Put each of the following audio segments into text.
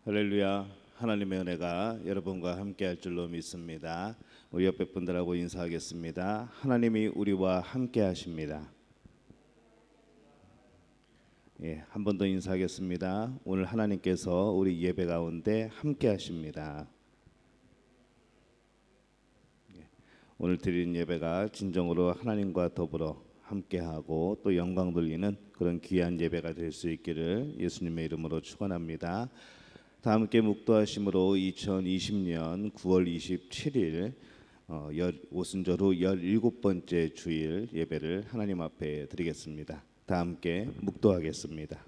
할렐루야. 하나님의 은혜가 여러분과 함께 할 줄로 믿습니다. 우리 옆에 분들하고 인사하겠습니다. 하나님이 우리와 함께 하십니다. 한 번 더 인사하겠습니다. 오늘 하나님께서 우리 예배 가운데 함께 하십니다. 오늘 드리는 예배가 진정으로 하나님과 더불어 함께하고 또 영광 돌리는 그런 귀한 예배가 될 수 있기를 예수님의 이름으로 축원합니다. 다 함께 묵도하심으로 2020년 9월 27일 오순절 후 17번째 주일 예배를 하나님 앞에 드리겠습니다. 다 함께 묵도하겠습니다.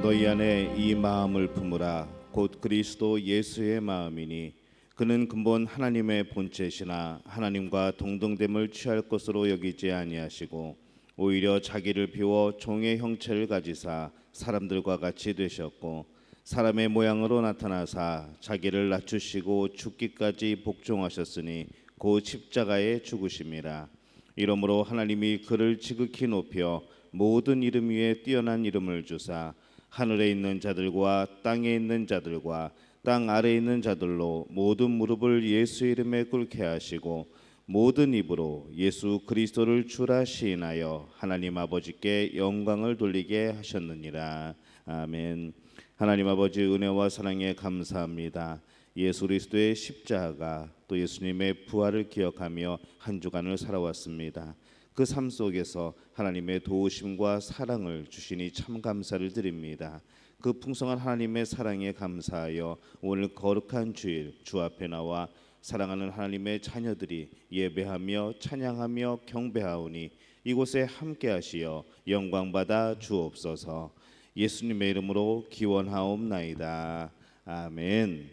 너희 안에 이 마음을 품으라. 곧 그리스도 예수의 마음이니 그는 근본 하나님의 본체시나 하나님과 동등됨을 취할 것으로 여기지 아니하시고 오히려 자기를 비워 종의 형체를 가지사 사람들과 같이 되셨고 사람의 모양으로 나타나사 자기를 낮추시고 죽기까지 복종하셨으니 곧 십자가에 죽으심이라. 이러므로 하나님이 그를 지극히 높여 모든 이름 위에 뛰어난 이름을 주사 하늘에 있는 자들과 땅에 있는 자들과 땅 아래에 있는 자들로 모든 무릎을 예수 이름에 꿇게 하시고 모든 입으로 예수 그리스도를 주라 시인하여 하나님 아버지께 영광을 돌리게 하셨느니라. 아멘. 하나님 아버지 은혜와 사랑에 감사합니다. 예수 그리스도의 십자가 또 예수님의 부활을 기억하며 한 주간을 살아왔습니다. 그 삶 속에서 하나님의 도우심과 사랑을 주시니 참 감사를 드립니다. 그 풍성한 하나님의 사랑에 감사하여 오늘 거룩한 주일 주 앞에 나와 사랑하는 하나님의 자녀들이 예배하며 찬양하며 경배하오니 이곳에 함께하시어 영광받아 주옵소서. 예수님의 이름으로 기원하옵나이다. 아멘.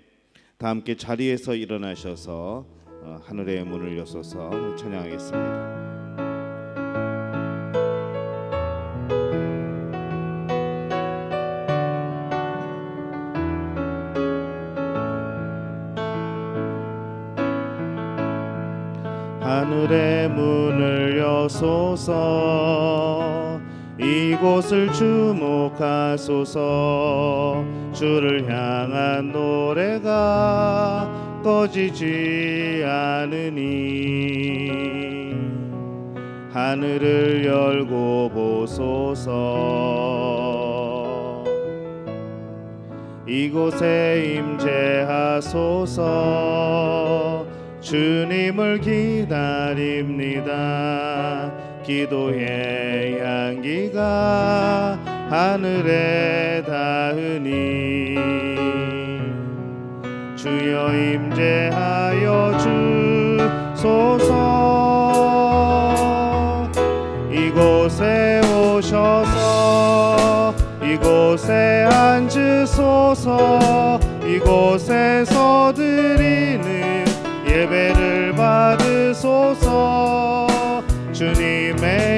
다 함께 자리에서 일어나셔서 하늘의 문을 여소서 찬양하겠습니다. 하늘의 문을 여소서 이곳을 주목하소서. 주를 향한 노래가 꺼지지 않으니 하늘을 열고 보소서. 이곳에 임재하소서. 주님을 기다립니다. 기도의 향기가 하늘에 닿으니 주여 임재하여 주소서. 이곳에 오셔서 이곳에 앉으소서. 이곳에서 드리는 예배를 받으소서. 주님의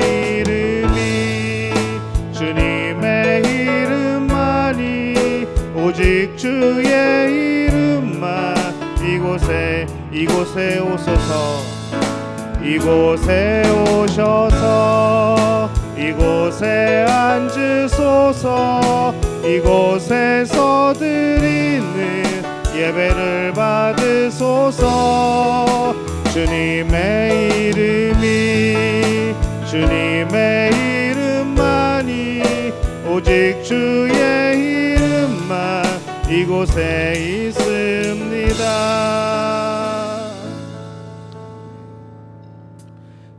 이름만이 오직 주의 이름만 이곳에 오소서. 이곳에 오셔서 이곳에 앉으소서. 이곳에서 드리는 예배를 받으소서. 주님의 이름만이 오직 주의 이름만 이곳에 있습니다.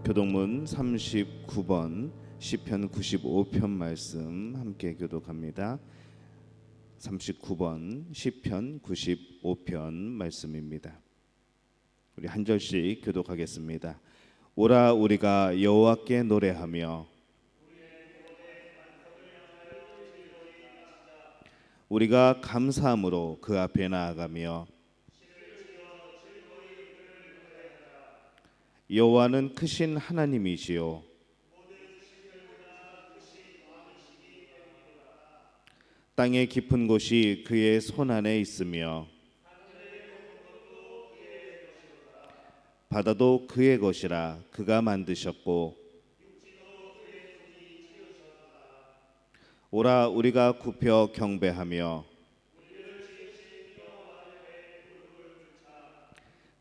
교독문 39번 시편 95편 말씀 함께 교독합니다. 39번 시편 95편 말씀입니다. 우리 한 절씩 교독하겠습니다. 오라 우리가 여호와께 노래하며 우리가 감사함으로 그 앞에 나아가며 여호와는 크신 하나님이시요 땅의 깊은 곳이 그의 손 안에 있으며 바다도 그의 것이라 그가 만드셨고 오라 우리가 굽혀 경배하며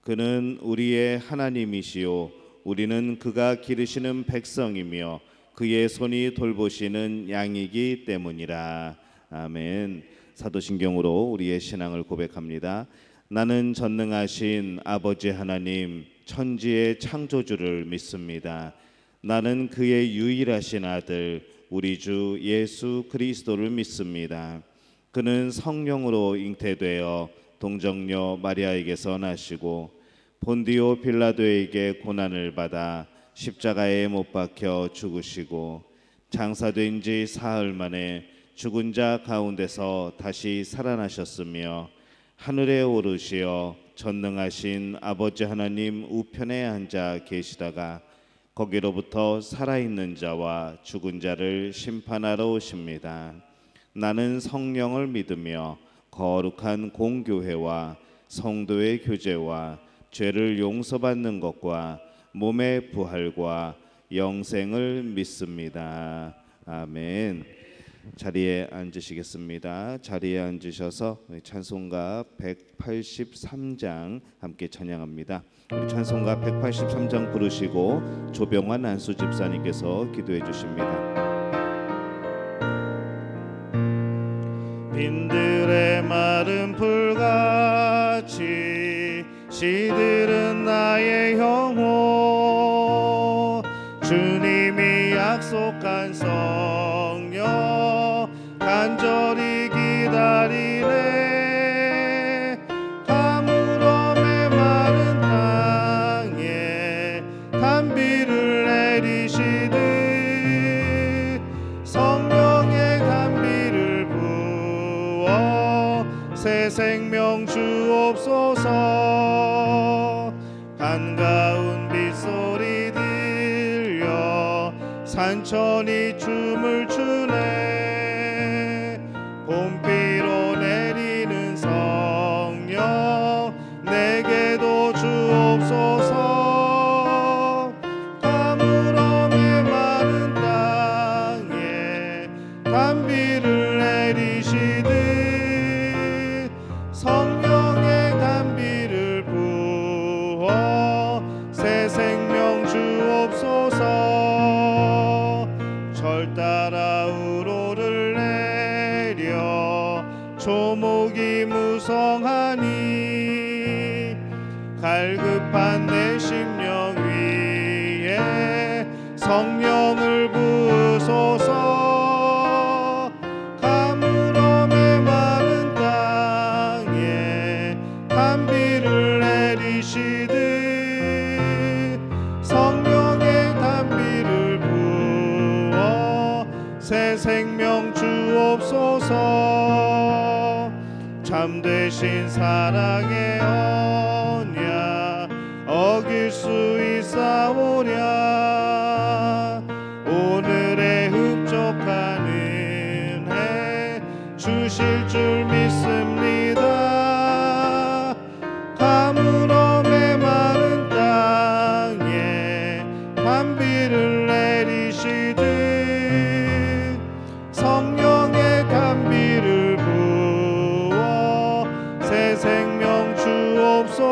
그는 우리의 하나님이시요 우리는 그가 기르시는 백성이며 그의 손이 돌보시는 양이기 때문이라. 아멘. 사도신경으로 우리의 신앙을 고백합니다. 나는 전능하신 아버지 하나님 천지의 창조주를 믿습니다. 나는 그의 유일하신 아들 우리 주 예수 그리스도를 믿습니다. 그는 성령으로 잉태되어 동정녀 마리아에게서 나시고 본디오 빌라도에게 고난을 받아 십자가에 못 박혀 죽으시고 장사된 지 사흘 만에 죽은 자 가운데서 다시 살아나셨으며 하늘에 오르시어 전능하신 아버지 하나님 우편에 앉아 계시다가 거기로부터 살아있는 자와 죽은 자를 심판하러 오십니다. 나는 성령을 믿으며 거룩한 공교회와 성도의 교제와 죄를 용서받는 것과 몸의 부활과 영생을 믿습니다. 아멘. 자리에 앉으시겠습니다. 자리에 앉으셔서 찬송가 183장 함께 찬양합니다. 우리 찬송가 183장 부르시고 조병환 안수 집사님께서 기도해 주십니다. 빈들의 마른 풀같이 시들은 나의 영혼 주님이 약속한 성령 간절히 기다리네. 가물어 메마른 땅에 단비를 내리시듯 성령의 단비를 부어 새 생명 주옵소서. 반가운 빗소리 들려 산천이 춤을 추네. 봄비로 내리는 성령 내게도 주옵소서. 가물어 메마른 땅에 단비를 내리시듯 성령의 단비를 부어 새 생명 주옵소서. 절 따라 우로를 내려 조목이 무성하니 갈급한 내 심령 위에 성령을 부으소서. 가물어 메마른 땅에 단비를 내리시듯 성령의 단비를 부어 새 생명 주옵소서. 참되신 사랑의 언약 어길 수 있사오랴. 오늘의 흡족한 은혜 주실 줄 믿습니다. 가물어 메마른 땅에 단비를 내리시듯 성령의 단비를 부어 새 생명 주옵소서.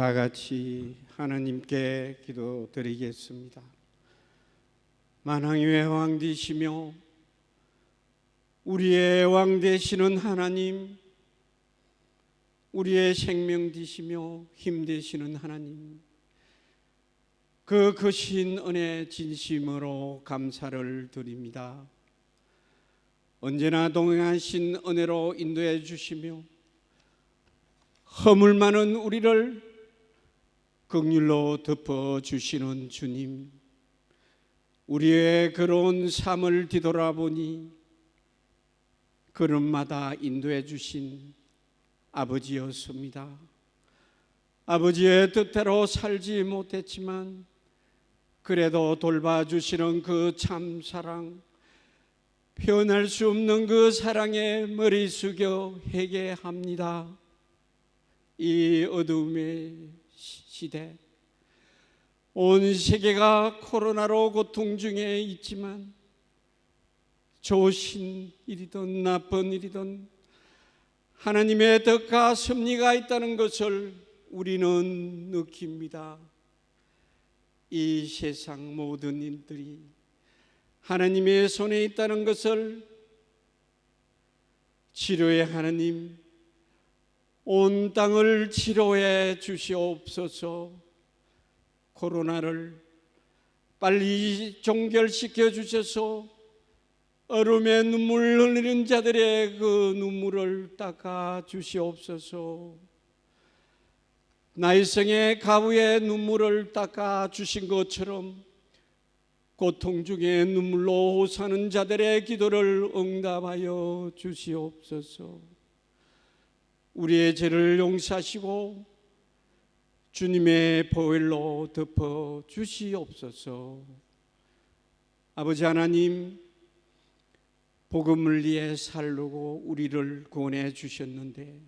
다 같이 하나님께 기도드리겠습니다. 만왕의 왕 되시며 우리의 왕 되시는 하나님, 우리의 생명 되시며 힘 되시는 하나님, 그 크신 은혜 진심으로 감사를 드립니다. 언제나 동행하신 은혜로 인도해 주시며 허물 많은 우리를 긍휼로 덮어주시는 주님, 우리의 그런 삶을 뒤돌아보니 걸음마다 인도해 주신 아버지였습니다. 아버지의 뜻대로 살지 못했지만 그래도 돌봐주시는 그 참 사랑, 표현할 수 없는 그 사랑에 머리 숙여 회개합니다. 이 어두움의 시대, 온 세계가 코로나로 고통 중에 있지만 좋으신 일이든 나쁜 일이든 하나님의 덕과 섭리가 있다는 것을 우리는 느낍니다. 이 세상 모든 일들이 하나님의 손에 있다는 것을, 치료의 하나님, 온 땅을 치료해 주시옵소서. 코로나를 빨리 종결시켜 주셔서 얼음에 눈물 흘리는 자들의 그 눈물을 닦아 주시옵소서. 나이성의 가부의 눈물을 닦아 주신 것처럼 고통 중에 눈물로 사는 자들의 기도를 응답하여 주시옵소서. 우리의 죄를 용서하시고 주님의 보혈로 덮어 주시옵소서. 아버지 하나님, 복음을 위해 살르고 우리를 구원해 주셨는데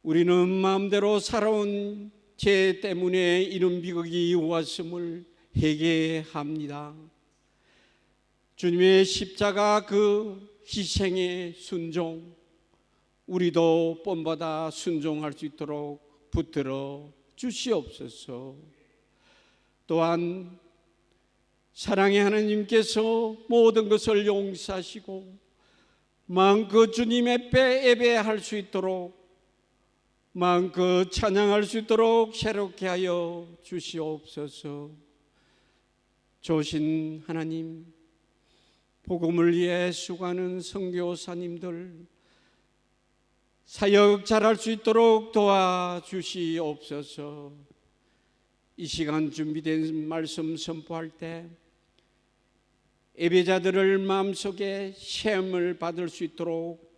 우리는 마음대로 살아온 죄 때문에 이런 비극이 왔음을 회개합니다. 주님의 십자가 그 희생의 순종, 우리도 본받아 순종할 수 있도록 붙들어 주시옵소서. 또한 사랑의 하나님께서 모든 것을 용서하시고 마음껏 주님의 배 예배할 수 있도록, 마음껏 찬양할 수 있도록 새롭게 하여 주시옵소서. 좋으신 하나님, 복음을 위해 수고하는 선교사님들 사역 잘할 수 있도록 도와주시옵소서. 이 시간 준비된 말씀 선포할 때 예배자들을 마음속에 시험을 받을 수 있도록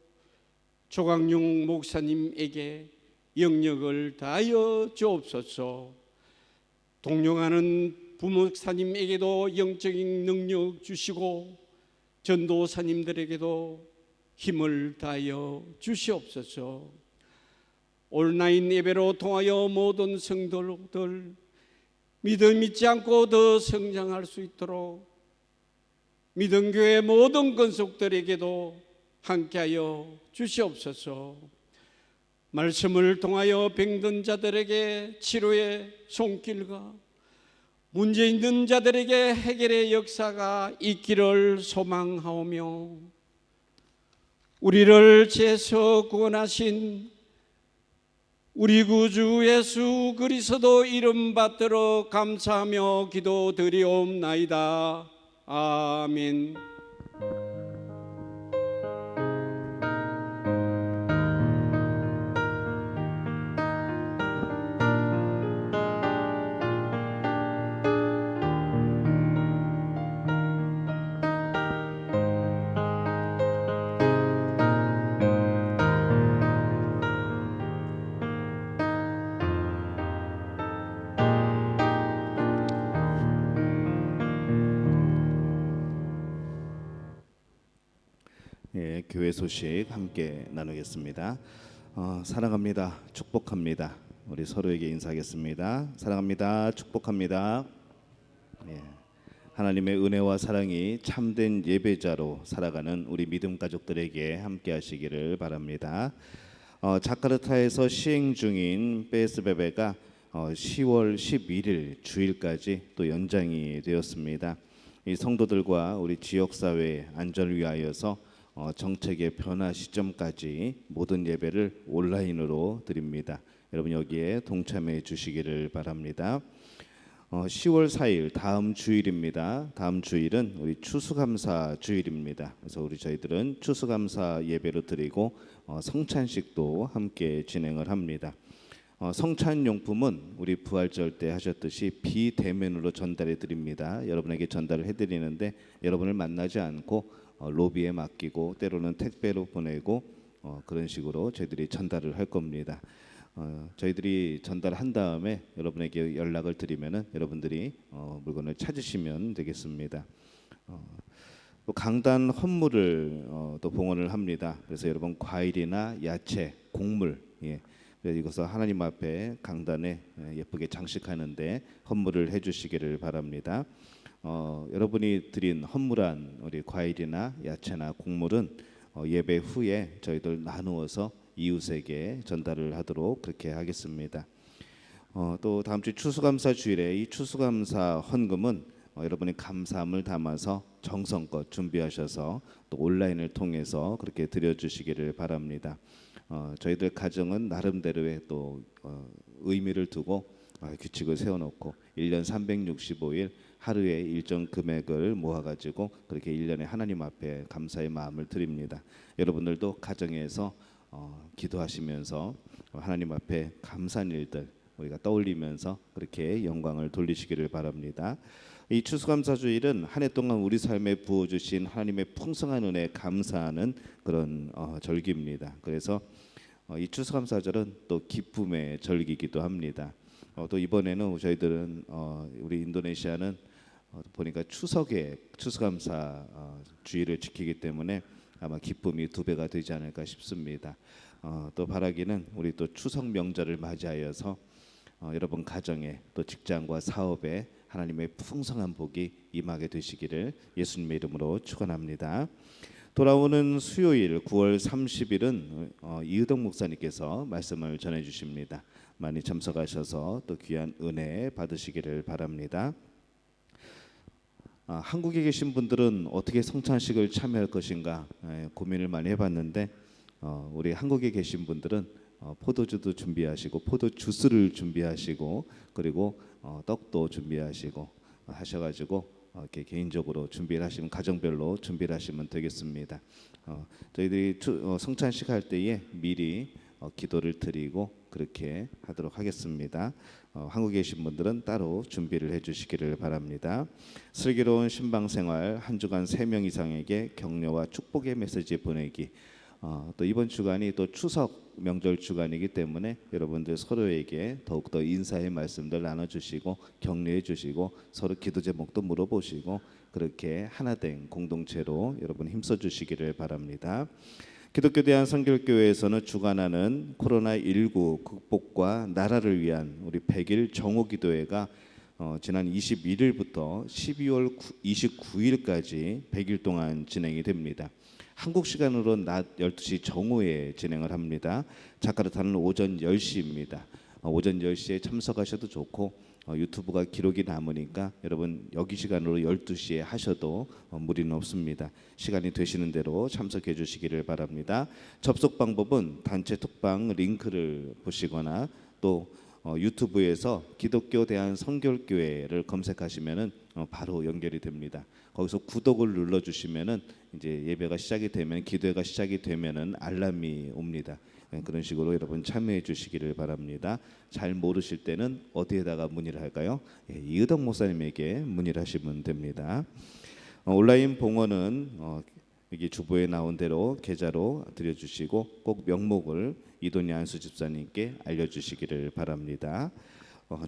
조광용 목사님에게 영역을 다하여 주옵소서. 동령하는 부목사님에게도 영적인 능력 주시고 전도사님들에게도 힘을 다하여 주시옵소서. 온라인 예배로 통하여 모든 성도들 믿음 잊지 않고 더 성장할 수 있도록 믿음교회 모든 건속들에게도 함께하여 주시옵소서. 말씀을 통하여 병든 자들에게 치료의 손길과 문제 있는 자들에게 해결의 역사가 있기를 소망하오며, 우리를 죄에서 구원하신 우리 구주 예수 그리스도 이름 받들어 감사하며 기도드리옵나이다. 아멘. 교회 소식 함께 나누겠습니다. 사랑합니다. 축복합니다. 우리 서로에게 인사하겠습니다. 사랑합니다. 축복합니다. 하나님의 은혜와 사랑이 참된 예배자로 살아가는 우리 믿음 가족들에게 함께 하시기를 바랍니다. 자카르타에서 시행 중인 PSBB가 10월 11일 주일까지 또 연장이 되었습니다. 이 성도들과 우리 지역 사회 안전을 위하여서 정책의 변화 시점까지 모든 예배를 온라인으로 드립니다. 여러분 여기에 동참해 주시기를 바랍니다. 10월 4일 다음 주일입니다. 다음 주일은 우리 추수감사 주일입니다. 그래서 저희들은 추수감사 예배로 드리고 성찬식도 함께 진행을 합니다. 성찬용품은 우리 부활절 때 하셨듯이 비대면으로 전달해 드립니다. 여러분에게 전달을 해드리는데 여러분을 만나지 않고 로비에 맡기고 때로는 택배로 보내고 그런 식으로 저희들이 전달을 할 겁니다. 저희들이 전달한 다음에 여러분에게 연락을 드리면은 여러분들이 물건을 찾으시면 되겠습니다. 또 강단 헌물을 또 봉헌을 합니다. 그래서 여러분 과일이나 야채, 곡물, 그래서 이것을 하나님 앞에 강단에 예쁘게 장식하는데 헌물을 해주시기를 바랍니다. 여러분이 드린 헌물한 우리 과일이나 야채나 곡물은 예배 후에 저희들 나누어서 이웃에게 전달을 하도록 그렇게 하겠습니다. 또 다음 주 추수감사 주일에 이 추수감사 헌금은 여러분이 감사함을 담아서 정성껏 준비하셔서 또 온라인을 통해서 그렇게 드려주시기를 바랍니다. 저희들 가정은 나름대로의 또 의미를 두고 규칙을 세워놓고 1년 365일 하루에 일정 금액을 모아가지고 그렇게 1년에 하나님 앞에 감사의 마음을 드립니다. 여러분들도 가정에서 기도하시면서 하나님 앞에 감사한 일들 우리가 떠올리면서 그렇게 영광을 돌리시기를 바랍니다. 이 추수감사주일은 한 해 동안 우리 삶에 부어주신 하나님의 풍성한 은혜에 감사하는 그런 절기입니다. 그래서 이 추수감사절은 또 기쁨의 절기이기도 합니다. 또 이번에는 저희들은 우리 인도네시아는 보니까 추석에 추수감사 주일을 지키기 때문에 아마 기쁨이 2배가 되지 않을까 싶습니다. 또 바라기는 우리 또 추석 명절을 맞이하여서 여러분 가정에 또 직장과 사업에 하나님의 풍성한 복이 임하게 되시기를 예수님의 이름으로 축원합니다. 돌아오는 수요일 9월 30일은 이의덕 목사님께서 말씀을 전해 주십니다. 많이 참석하셔서 또 귀한 은혜 받으시기를 바랍니다. 한국에 계신 분들은 어떻게 성찬식을 참여할 것인가 고민을 많이 해봤는데 우리 한국에 계신 분들은 포도주도 준비하시고 포도 주스를 준비하시고 그리고 떡도 준비하시고 하셔가지고 이렇게 개인적으로 준비를 하시면 가정별로 준비를 하시면 되겠습니다. 저희들이 성찬식 할 때에 미리 기도를 드리고 그렇게 하도록 하겠습니다. 한국에 계신 분들은 따로 준비를 해주시기를 바랍니다. 슬기로운 신방생활 한 주간 3명 이상에게 격려와 축복의 메시지 보내기. 또 이번 주간이 또 추석 명절 주간이기 때문에 여러분들 서로에게 더욱더 인사의 말씀들 나눠주시고 격려해 주시고 서로 기도 제목도 물어보시고 그렇게 하나된 공동체로 여러분 힘써 주시기를 바랍니다. 기독교 대한선교교회에서는 주관하는 코로나19 극복과 나라를 위한 우리 100일 정오기도회가 지난 21일부터 12월 29일까지 100일 동안 진행이 됩니다. 한국 시간으로 낮 12시 정오에 진행을 합니다. 자카르타는 오전 10시입니다. 오전 10시에 참석하셔도 좋고 유튜브가 기록이 남으니까 여러분 여기 시간으로 12시에 하셔도 무리는 없습니다. 시간이 되시는 대로 참석해 주시기를 바랍니다. 접속 방법은 단체 톡방 링크를 보시거나 또 유튜브에서 기독교 대한선교교회를 검색하시면은 바로 연결이 됩니다. 거기서 구독을 눌러 주시면은 이제 예배가 시작이 되면 기도회가 시작이 되면은 알람이 옵니다. 그런 식으로 여러분 참여해 주시기를 바랍니다. 잘 모르실 때는 어디에다가 문의를 할까요? 이의덕 목사님에게 문의를 하시면 됩니다. 온라인 봉헌은 여기 주보에 나온 대로 계좌로 드려주시고 꼭 명목을 이돈희 안수 집사님께 알려주시기를 바랍니다.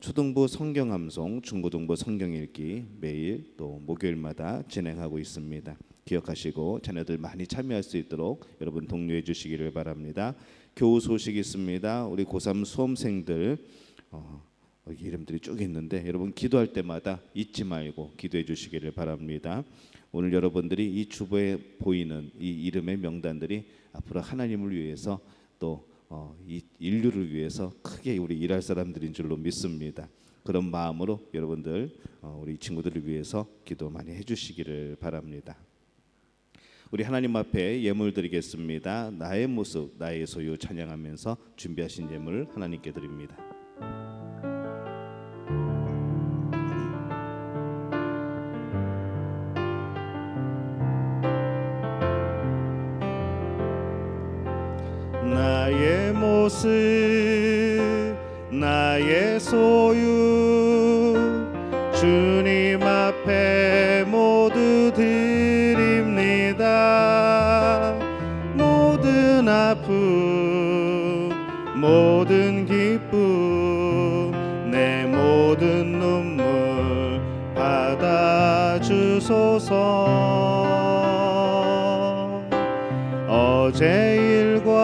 초등부 성경암송, 중고등부 성경읽기 매일 또 목요일마다 진행하고 있습니다. 기억하시고 자녀들 많이 참여할 수 있도록 여러분 독려해 주시기를 바랍니다. 교우 소식이 있습니다. 우리 고3 수험생들 여기 이름들이 쭉 있는데 여러분 기도할 때마다 잊지 말고 기도해 주시기를 바랍니다. 오늘 여러분들이 이 주보에 보이는 이 이름의 명단들이 앞으로 하나님을 위해서 또 이 인류를 위해서 크게 우리 일할 사람들인 줄로 믿습니다. 그런 마음으로 여러분들 우리 친구들을 위해서 기도 많이 해주시기를 바랍니다. 우리 하나님 앞에 예물 드리겠습니다. 나의 모습 나의 소유 찬양하면서 준비하신 예물 하나님께 드립니다. 나의 모습 나의 소유 주님 앞에 모두 드립니다. 모든 아픔 모든 기쁨 내 모든 눈물 받아주소서. 어제 일과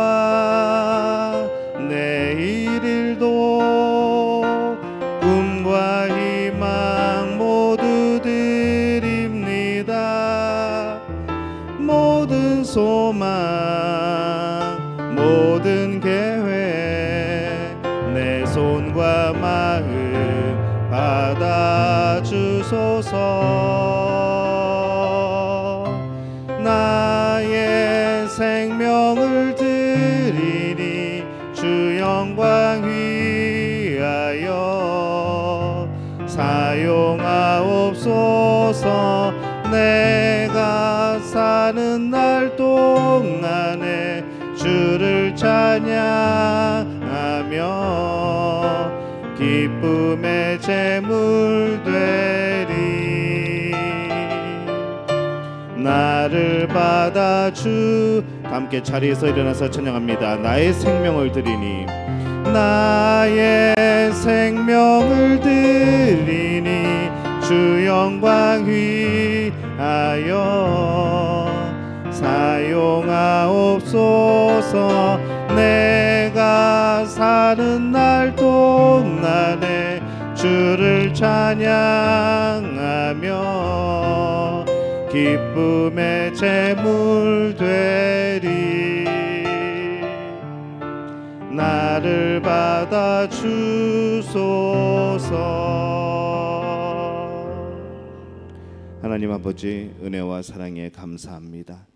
내일 일도 꿈과 희망 모두 드립니다. 모든 소망 모든 계획 내 손과 마음 받아주소서. 나의 생명을 드리니 주 영광 위하여 사용하옵소서. 내가 사는 날 동안에 주를 찬양하며 기쁨의 제물 되리. 나를 받아주 함께 자리에서 일어나서 찬양합니다. 나의 생명을 드리니 나의 생명을 드리니 주 영광 위하여 사용하옵소서. 내가 사는 날 동안에 주를 찬양하며 기쁨의 제물 되리. 나를 받아주소서. 하나님 아버지 은혜와 사랑에 감사합니다.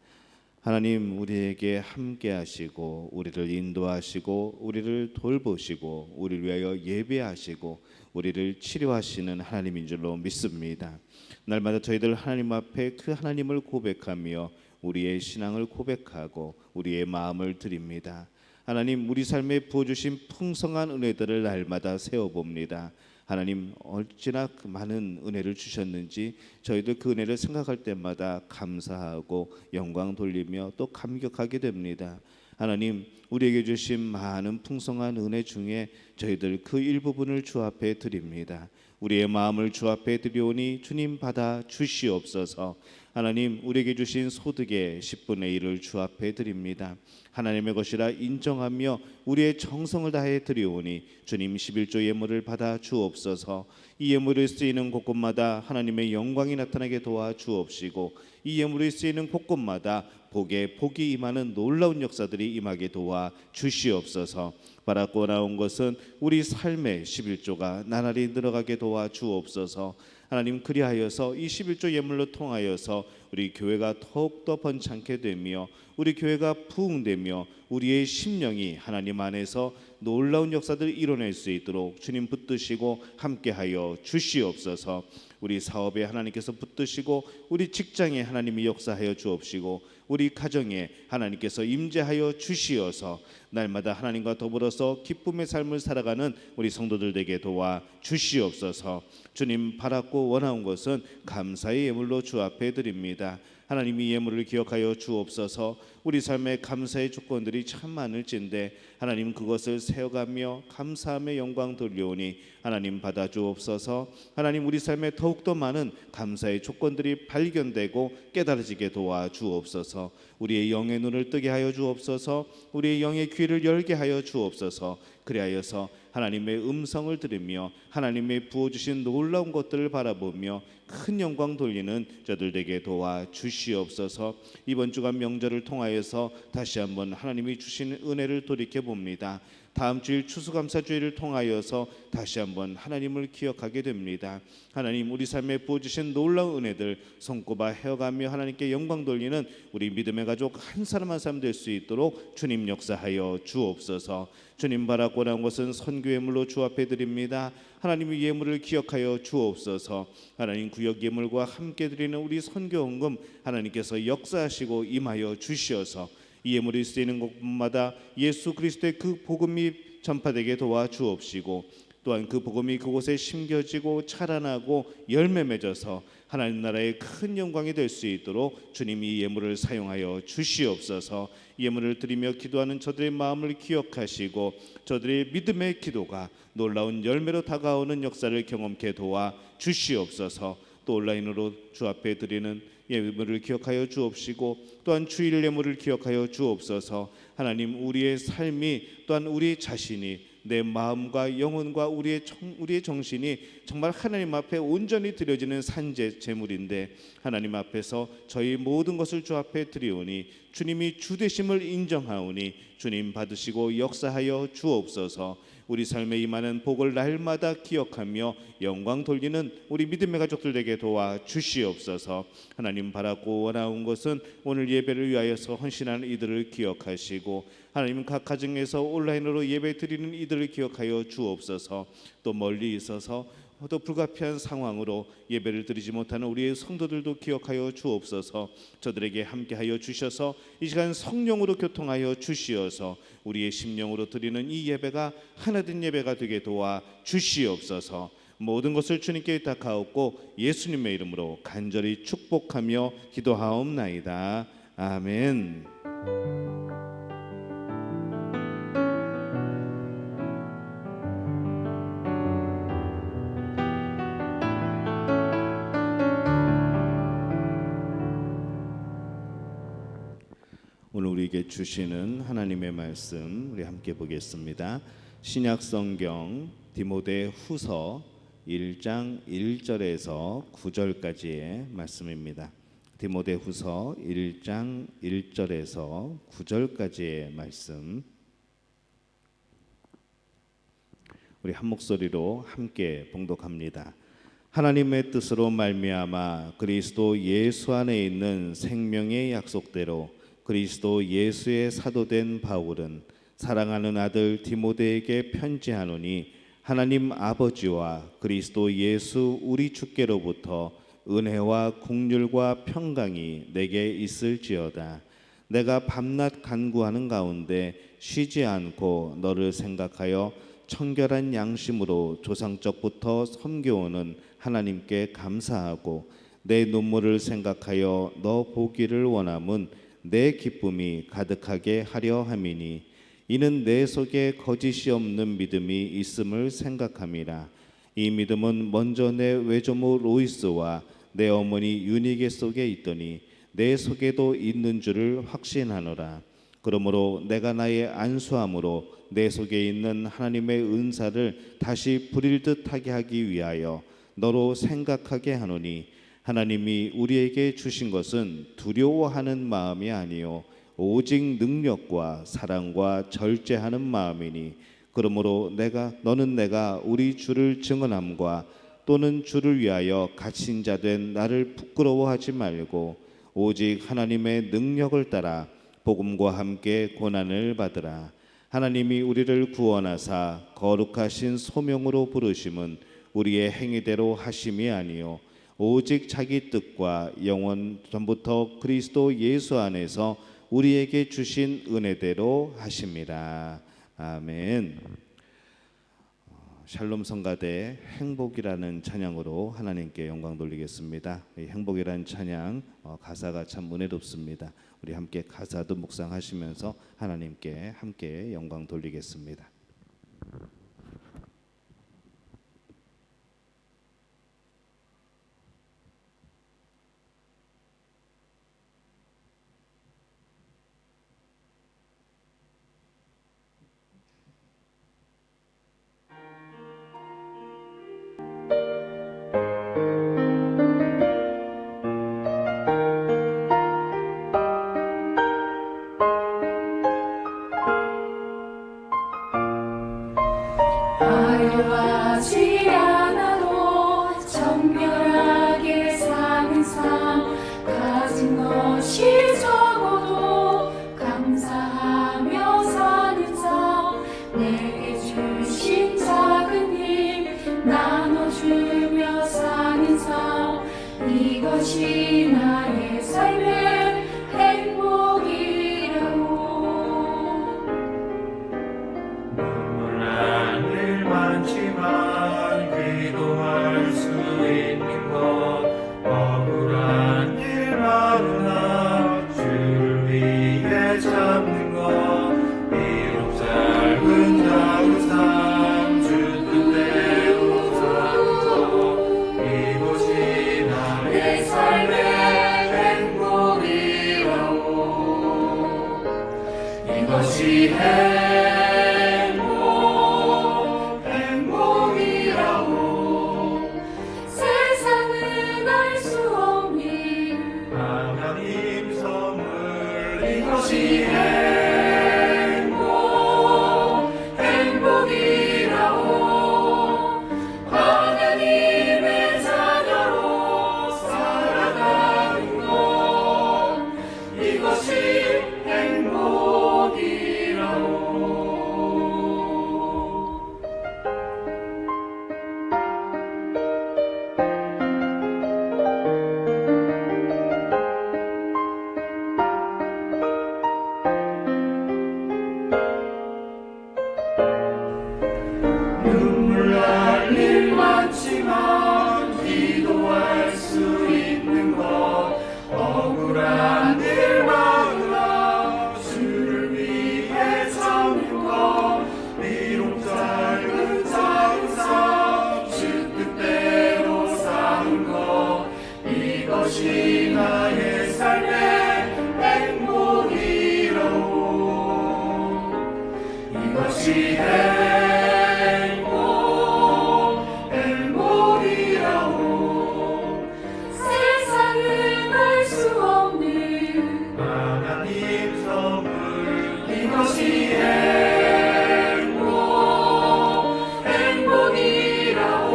하나님 우리에게 함께 하시고 우리를 인도하시고 우리를 돌보시고 우리를 위하여 예배하시고 우리를 치료하시는 하나님인 줄로 믿습니다. 날마다 저희들 하나님 앞에 그 하나님을 고백하며 우리의 신앙을 고백하고 우리의 마음을 드립니다. 하나님 우리 삶에 부어주신 풍성한 은혜들을 날마다 세워봅니다. 하나님 어찌나 많은 은혜를 주셨는지 저희들 그 은혜를 생각할 때마다 감사하고 영광 돌리며 또 감격하게 됩니다. 하나님 우리에게 주신 많은 풍성한 은혜 중에 저희들 그 일부분을 주 앞에 드립니다. 우리의 마음을 주 앞에 드리오니 주님 받아 주시옵소서. 하나님 우리에게 주신 소득의 10분의 1을 주 앞에 드립니다. 하나님의 것이라 인정하며 우리의 정성을 다해 드리오니 주님 11조 예물을 받아 주옵소서. 이 예물을 쓰이는 곳곳마다 하나님의 영광이 나타나게 도와 주옵시고 이 예물이 쓰이는 곳곳마다 복에 복이 임하는 놀라운 역사들이 임하게 도와 주시옵소서. 바라고 나온 것은 우리 삶의 11조가 나날이 늘어가게 도와 주옵소서. 하나님 그리하여서 이 11조 예물로 통하여서 우리 교회가 더욱더 번창게 되며 우리 교회가 부흥되며 우리의 심령이 하나님 안에서 놀라운 역사들을 이뤄낼 수 있도록 주님 붙드시고 함께하여 주시옵소서. 우리 사업에 하나님께서 붙드시고 우리 직장에 하나님이 역사하여 주옵시고 우리 가정에 하나님께서 임재하여 주시어서 날마다 하나님과 더불어서 기쁨의 삶을 살아가는 우리 성도들 되게 도와 주시옵소서. 주님 바랐고 원하온 것은 감사의 예물로 주 앞에 드립니다. 하나님이 예물을 기억하여 주옵소서. 우리 삶의 감사의 조건들이 참 많을진데 하나님 그것을 세워가며 감사함의 영광 돌려오니 하나님 받아 주옵소서. 하나님 우리 삶에 더욱더 많은 감사의 조건들이 발견되고 깨달아지게 도와 주옵소서. 우리의 영의 눈을 뜨게 하여 주옵소서. 우리의 영의 귀를 열게 하여 주옵소서. 그리하여서 하나님의 음성을 들으며 하나님의 부어주신 놀라운 것들을 바라보며 큰 영광 돌리는 저들 되게 도와 주시옵소서. 이번 주간 명절을 통하여서 다시 한번 하나님이 주신 은혜를 돌이켜 봅니다. 다음 주일 추수감사주일을 통하여서 다시 한번 하나님을 기억하게 됩니다. 하나님, 우리 삶에 부어주신 놀라운 은혜들 손꼽아 헤어가며 하나님께 영광 돌리는 우리 믿음의 가족 한 사람 한 사람 될 수 있도록 주님 역사하여 주옵소서. 주님 바라고 나온 것은 선교 예물로 주 앞에 드립니다. 하나님의 예물을 기억하여 주옵소서. 하나님, 구역 예물과 함께 드리는 우리 선교 헌금 하나님께서 역사하시고 임하여 주시어서 이 예물이 쓰이는 곳마다 예수 그리스도의 그 복음이 전파되게 도와 주옵시고, 또한 그 복음이 그곳에 심겨지고 자라나고 열매 맺어서 하나님 나라의 큰 영광이 될 수 있도록 주님이 이 예물을 사용하여 주시옵소서. 예물을 드리며 기도하는 저들의 마음을 기억하시고 저들의 믿음의 기도가 놀라운 열매로 다가오는 역사를 경험케 도와 주시옵소서. 또 온라인으로 주 앞에 드리는 예물을 기억하여 주옵시고 또한 주일 예물을 기억하여 주옵소서. 하나님, 우리의 삶이 또한 우리 자신이 내 마음과 영혼과 우리의 정신이 정말 하나님 앞에 온전히 드려지는 산재 제물인데 하나님 앞에서 저희 모든 것을 주 앞에 드리오니 주님이 주 되심을 인정하오니 주님 받으시고 역사하여 주옵소서. 우리 삶에 임하는 복을 날마다 기억하며 영광 돌리는 우리 믿음의 가족들에게 도와 주시옵소서. 하나님, 바라고 원하온 것은 오늘 예배를 위하여서 헌신하는 이들을 기억하시고 하나님, 각 가정에서 온라인으로 예배 드리는 이들을 기억하여 주옵소서. 또 멀리 있어서 또 불가피한 상황으로 예배를 드리지 못하는 우리의 성도들도 기억하여 주옵소서. 저들에게 함께하여 주셔서 이 시간 성령으로 교통하여 주시어서 우리의 심령으로 드리는 이 예배가 하나된 예배가 되게 도와 주시옵소서. 모든 것을 주님께 의탁하옵고 예수님의 이름으로 간절히 축복하며 기도하옵나이다. 아멘. 오늘 우리에게 주시는 하나님의 말씀 우리 함께 보겠습니다. 신약 성경 디모데 후서 1장 1절에서 9절까지의 말씀입니다. 디모데 후서 1장 1절에서 9절까지의 말씀 우리 한 목소리로 함께 봉독합니다. 하나님의 뜻으로 말미암아 그리스도 예수 안에 있는 생명의 약속대로 그리스도 예수의 사도된 바울은 사랑하는 아들 디모데에게 편지하노니 하나님 아버지와 그리스도 예수 우리 주께로부터 은혜와 긍휼과 평강이 내게 있을지어다. 내가 밤낮 간구하는 가운데 쉬지 않고 너를 생각하여 청결한 양심으로 조상적부터 섬겨오는 하나님께 감사하고 내 눈물을 생각하여 너 보기를 원함은 내 기쁨이 가득하게 하려 함이니 이는 내 속에 거짓이 없는 믿음이 있음을 생각함이라. 이 믿음은 먼저 내 외조모 로이스와 내 어머니 유니게 속에 있더니 내 속에도 있는 줄을 확신하노라. 그러므로 내가 나의 안수함으로 내 속에 있는 하나님의 은사를 다시 부릴 듯하게 하기 위하여 너로 생각하게 하노니 하나님이 우리에게 주신 것은 두려워하는 마음이 아니요 오직 능력과 사랑과 절제하는 마음이니 그러므로 너는 내가 우리 주를 증언함과 또는 주를 위하여 갇힌 자 된 나를 부끄러워하지 말고 오직 하나님의 능력을 따라 복음과 함께 고난을 받으라. 하나님이 우리를 구원하사 거룩하신 소명으로 부르심은 우리의 행위대로 하심이 아니요 오직 자기 뜻과 영원 전부터 그리스도 예수 안에서 우리에게 주신 은혜대로 하심이라. 아멘. 샬롬 성가대 행복이라는 찬양으로 하나님께 영광 돌리겠습니다. 이 행복이라는 찬양 가사가 참 은혜롭습니다. 우리 함께 가사도 묵상하시면서 하나님께 함께 영광 돌리겠습니다. 이것이 나의 삶의 행복이라고. 눈물 날 일 많지만 기도할 수 있는 것, 억울한 일 많으나 주를 위해 참는 것, 비록 짧은 작은 삶 주 뜻대로 사는 것, 이것이 나의 삶의 행복이라고. 이것이 행복이라고. 세상은 알 수 없는 하나님 선물, 이것이 행복이라고. 하나님의 자녀로 살아가는 것, 이것이 행복이라고. 눈물 날 일 많지만 기도할 수 있는 것, 억울한 일 많으나 주를 위해 참는 것, 비록 짧은 작은 삶 주 뜻대로 사는 것, 이것이 나의 삶의 행복이라고. 이것이 행복이라고. 세상은 알 수 없는 하나님 선물, 이것이 행복이라고.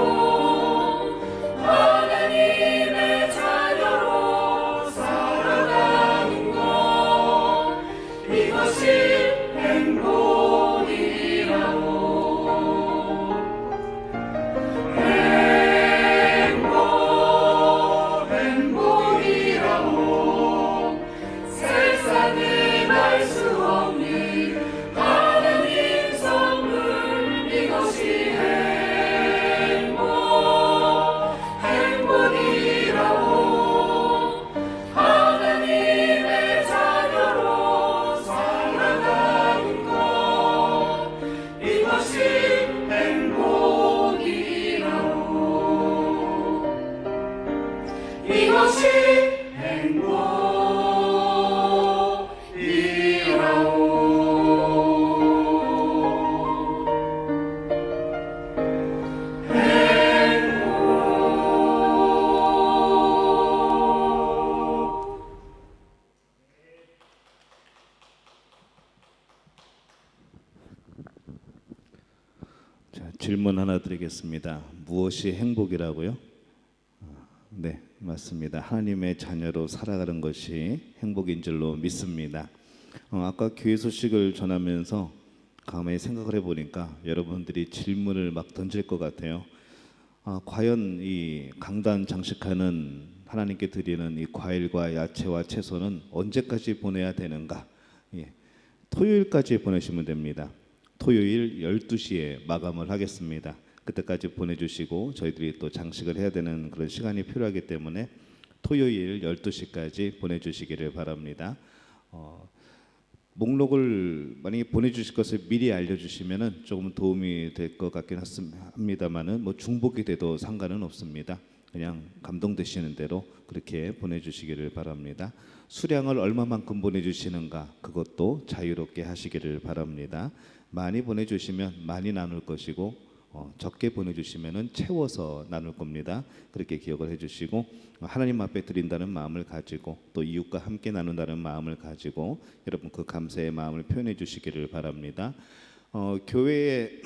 하나님의 자녀로 살아가는 것, 이것이 행복이라고. 행복이라고. 세상은 알 수 없는 하나님 선물, 이것이 행복이라고. 하나님의 자녀로 살아가는 것, 이것이 행복이라고. 이것이 자, 질문 하나 드리겠습니다. 무엇이 행복이라고요? 네, 맞습니다. 하나님의 자녀로 살아가는 것이 행복인 줄로 믿습니다. 아까 교회 소식을 전하면서 가만히 생각을 해보니까 여러분들이 질문을 막 던질 것 같아요. 과연 이 강단 장식하는 하나님께 드리는 이 과일과 야채와 채소는 언제까지 보내야 되는가? 예, 토요일까지 보내시면 됩니다. 토요일 12시에 마감을 하겠습니다. 그때까지 보내주시고 저희들이 또 장식을 해야 되는 그런 시간이 필요하기 때문에 토요일 12시까지 보내주시기를 바랍니다. 목록을 만약에 보내주실 것을 미리 알려주시면은 조금 도움이 될 것 같긴 합니다만은 뭐 중복이 돼도 상관은 없습니다. 그냥 감동되시는 대로 그렇게 보내주시기를 바랍니다. 수량을 얼마만큼 보내주시는가 그것도 자유롭게 하시기를 바랍니다. 많이 보내주시면 많이 나눌 것이고 적게 보내주시면은 채워서 나눌 겁니다. 그렇게 기억을 해주시고 하나님 앞에 드린다는 마음을 가지고 또 이웃과 함께 나눈다는 마음을 가지고 여러분 그 감사의 마음을 표현해 주시기를 바랍니다. 교회에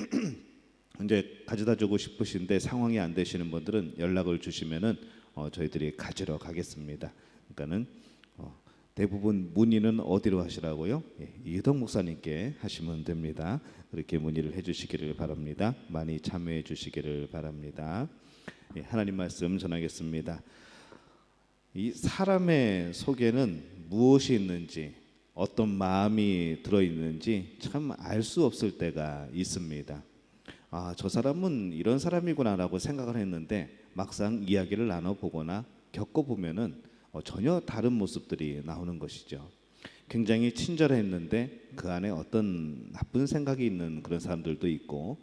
이제 가져다 주고 싶으신데 상황이 안 되시는 분들은 연락을 주시면은 저희들이 가지러 가겠습니다. 그러니까는 대부분 문의는 어디로 하시라고요? 이덕 목사님께 하시면 됩니다. 그렇게 문의를 해주시기를 바랍니다. 많이 참여해 주시기를 바랍니다. 하나님 말씀 전하겠습니다. 이 사람의 속에는 무엇이 있는지, 어떤 마음이 들어 있는지 참 알 수 없을 때가 있습니다. 아, 저 사람은 이런 사람이구나라고 생각을 했는데 막상 이야기를 나눠보거나 겪어보면은 전혀 다른 모습들이 나오는 것이죠. 굉장히 친절했는데 그 안에 어떤 나쁜 생각이 있는 그런 사람들도 있고,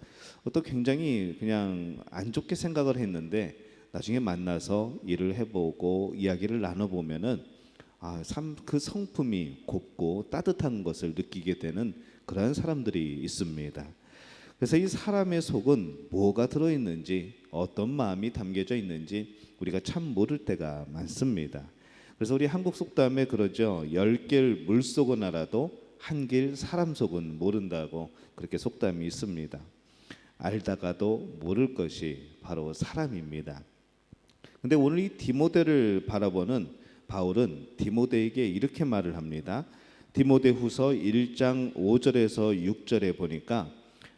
또 굉장히 그냥 안 좋게 생각을 했는데 나중에 만나서 일을 해보고 이야기를 나눠보면은 참 그 성품이 곱고 따뜻한 것을 느끼게 되는 그러한 사람들이 있습니다. 그래서 이 사람의 속은 뭐가 들어있는지, 어떤 마음이 담겨져 있는지 우리가 참 모를 때가 많습니다. 그래서 우리 한국 속담에 그러죠. 10길 물 속은 알아도 한 길 사람 속은 모른다고 그렇게 속담이 있습니다. 알다가도 모를 것이 바로 사람입니다. 근데 오늘 이 디모데를 바라보는 바울은 디모데에게 이렇게 말을 합니다. 디모데후서 1장 5절에서 6절에 보니까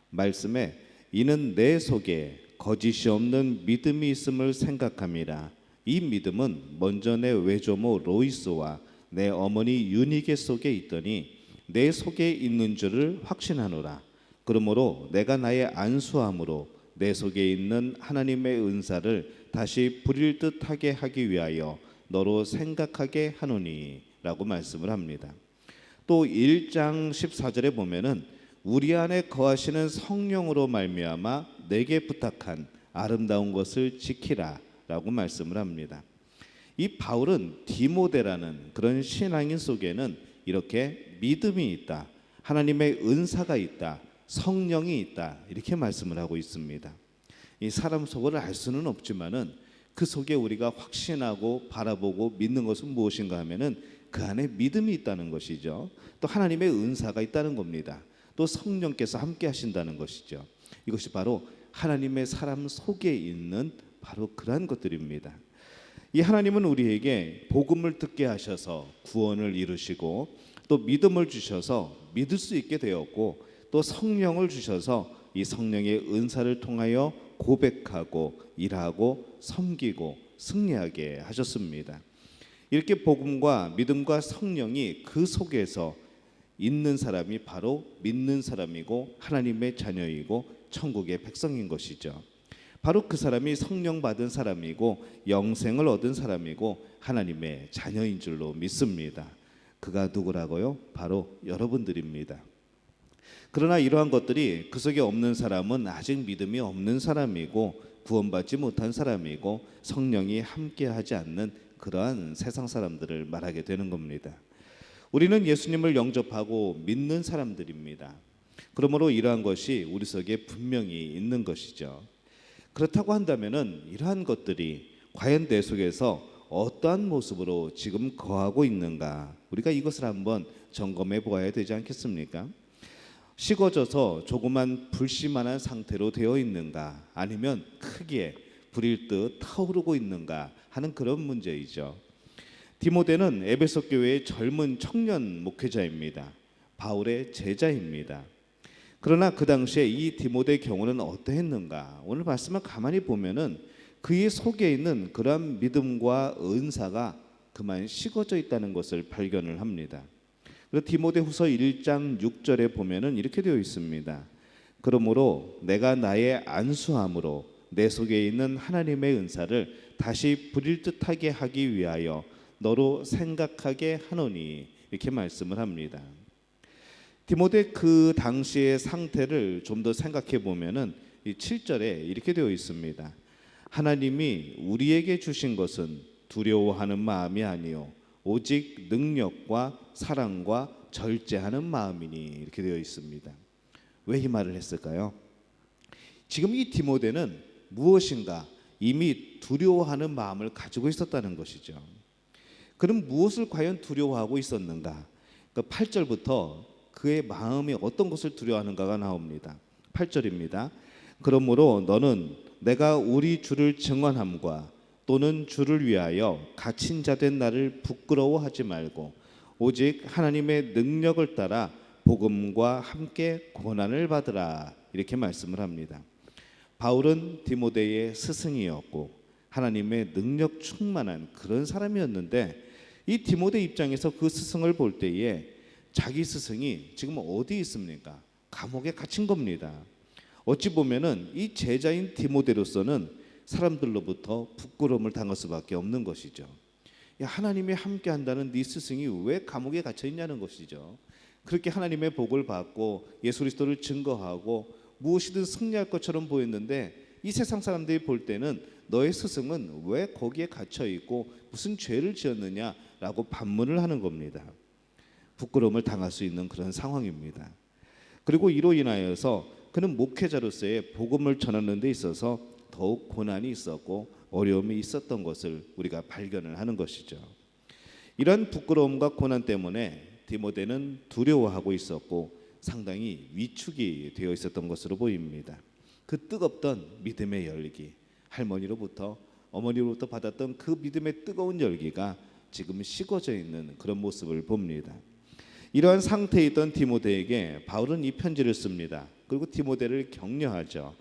말씀에 이는 내 속에 거짓이 없는 믿음이 있음을 생각함이라. 이 믿음은 먼저 내 외조모 로이스와 내 어머니 유니게 속에 있더니 내 속에 있는 줄을 확신하노라. 그러므로 내가 나의 안수함으로 내 속에 있는 하나님의 은사를 다시 부릴 듯하게 하기 위하여 너로 생각하게 하노니 라고 말씀을 합니다. 또 1장 14절에 보면은 우리 안에 거하시는 성령으로 말미암아 내게 부탁한 아름다운 것을 지키라 라고 말씀을 합니다. 이 바울은 디모데라는 그런 신앙인 속에는 이렇게 믿음이 있다, 하나님의 은사가 있다, 성령이 있다, 이렇게 말씀을 하고 있습니다. 이 사람 속을 알 수는 없지만은 그 속에 우리가 확신하고 바라보고 믿는 것은 무엇인가 하면은 그 안에 믿음이 있다는 것이죠. 또 하나님의 은사가 있다는 겁니다. 또 성령께서 함께 하신다는 것이죠. 이것이 바로 하나님의 사람 속에 있는 바로 그러한 것들입니다. 이 하나님은 우리에게 복음을 듣게 하셔서 구원을 이루시고, 또 믿음을 주셔서 믿을 수 있게 되었고, 또 성령을 주셔서 이 성령의 은사를 통하여 고백하고 일하고 섬기고 승리하게 하셨습니다. 이렇게 복음과 믿음과 성령이 그 속에서 있는 사람이 바로 믿는 사람이고 하나님의 자녀이고 천국의 백성인 것이죠. 바로 그 사람이 성령 받은 사람이고 영생을 얻은 사람이고 하나님의 자녀인 줄로 믿습니다. 그가 누구라고요? 바로 여러분들입니다. 그러나 이러한 것들이 그 속에 없는 사람은 아직 믿음이 없는 사람이고 구원받지 못한 사람이고 성령이 함께하지 않는 그러한 세상 사람들을 말하게 되는 겁니다. 우리는 예수님을 영접하고 믿는 사람들입니다. 그러므로 이러한 것이 우리 속에 분명히 있는 것이죠. 그렇다고 한다면은 이러한 것들이 과연 내 속에서 어떠한 모습으로 지금 거하고 있는가, 우리가 이것을 한번 점검해 보아야 되지 않겠습니까? 식어져서 조그만 불씨만한 상태로 되어 있는가, 아니면 크게 불일 듯 타오르고 있는가 하는 그런 문제이죠. 디모데는 에베소 교회의 젊은 청년 목회자입니다. 바울의 제자입니다. 그러나 그 당시에 이 디모데의 경우는 어떠했는가? 오늘 말씀을 가만히 보면은 그의 속에 있는 그러한 믿음과 은사가 그만 식어져 있다는 것을 발견을 합니다. 그래서 디모데후서 1장 6절에 보면은 이렇게 되어 있습니다. 그러므로 내가 나의 안수함으로 내 속에 있는 하나님의 은사를 다시 부릴 듯하게 하기 위하여 너로 생각하게 하노니, 이렇게 말씀을 합니다. 디모데 그 당시의 상태를 좀 더 생각해 보면은 이 7절에 이렇게 되어 있습니다. 하나님이 우리에게 주신 것은 두려워하는 마음이 아니요 오직 능력과 사랑과 절제하는 마음이니, 이렇게 되어 있습니다. 왜 이 말을 했을까요? 지금 이 디모데는 무엇인가 이미 두려워하는 마음을 가지고 있었다는 것이죠. 그럼 무엇을 과연 두려워하고 있었는가? 8절부터 그의 마음이 어떤 것을 두려워하는가가 나옵니다. 8절입니다. 그러므로 너는 내가 우리 주를 증언함과 또는 주를 위하여 갇힌 자 된 나를 부끄러워하지 말고 오직 하나님의 능력을 따라 복음과 함께 고난을 받으라, 이렇게 말씀을 합니다. 바울은 디모데의 스승이었고 하나님의 능력 충만한 그런 사람이었는데 이 디모데 입장에서 그 스승을 볼 때에 자기 스승이 지금 어디 있습니까? 감옥에 갇힌 겁니다. 어찌 보면은 이 제자인 디모데로서는 사람들로부터 부끄러움을 당할 수밖에 없는 것이죠. 야, 하나님이 함께한다는 네 스승이 왜 감옥에 갇혀 있냐는 것이죠. 그렇게 하나님의 복을 받고 예수 그리스도를 증거하고 무엇이든 승리할 것처럼 보였는데 이 세상 사람들이 볼 때는 너의 스승은 왜 거기에 갇혀 있고 무슨 죄를 지었느냐라고 반문을 하는 겁니다. 부끄러움을 당할 수 있는 그런 상황입니다. 그리고 이로 인하여서 그는 목회자로서의 복음을 전하는 데 있어서 더욱 고난이 있었고 어려움이 있었던 것을 우리가 발견을 하는 것이죠. 이런 부끄러움과 고난 때문에 디모데는 두려워하고 있었고 상당히 위축이 되어 있었던 것으로 보입니다. 그 뜨겁던 믿음의 열기, 할머니로부터 어머니로부터 받았던 그 믿음의 뜨거운 열기가 지금 식어져 있는 그런 모습을 봅니다. 이러한 상태에 있던 디모데에게 바울은 이 편지를 씁니다. 그리고 디모데를 격려하죠.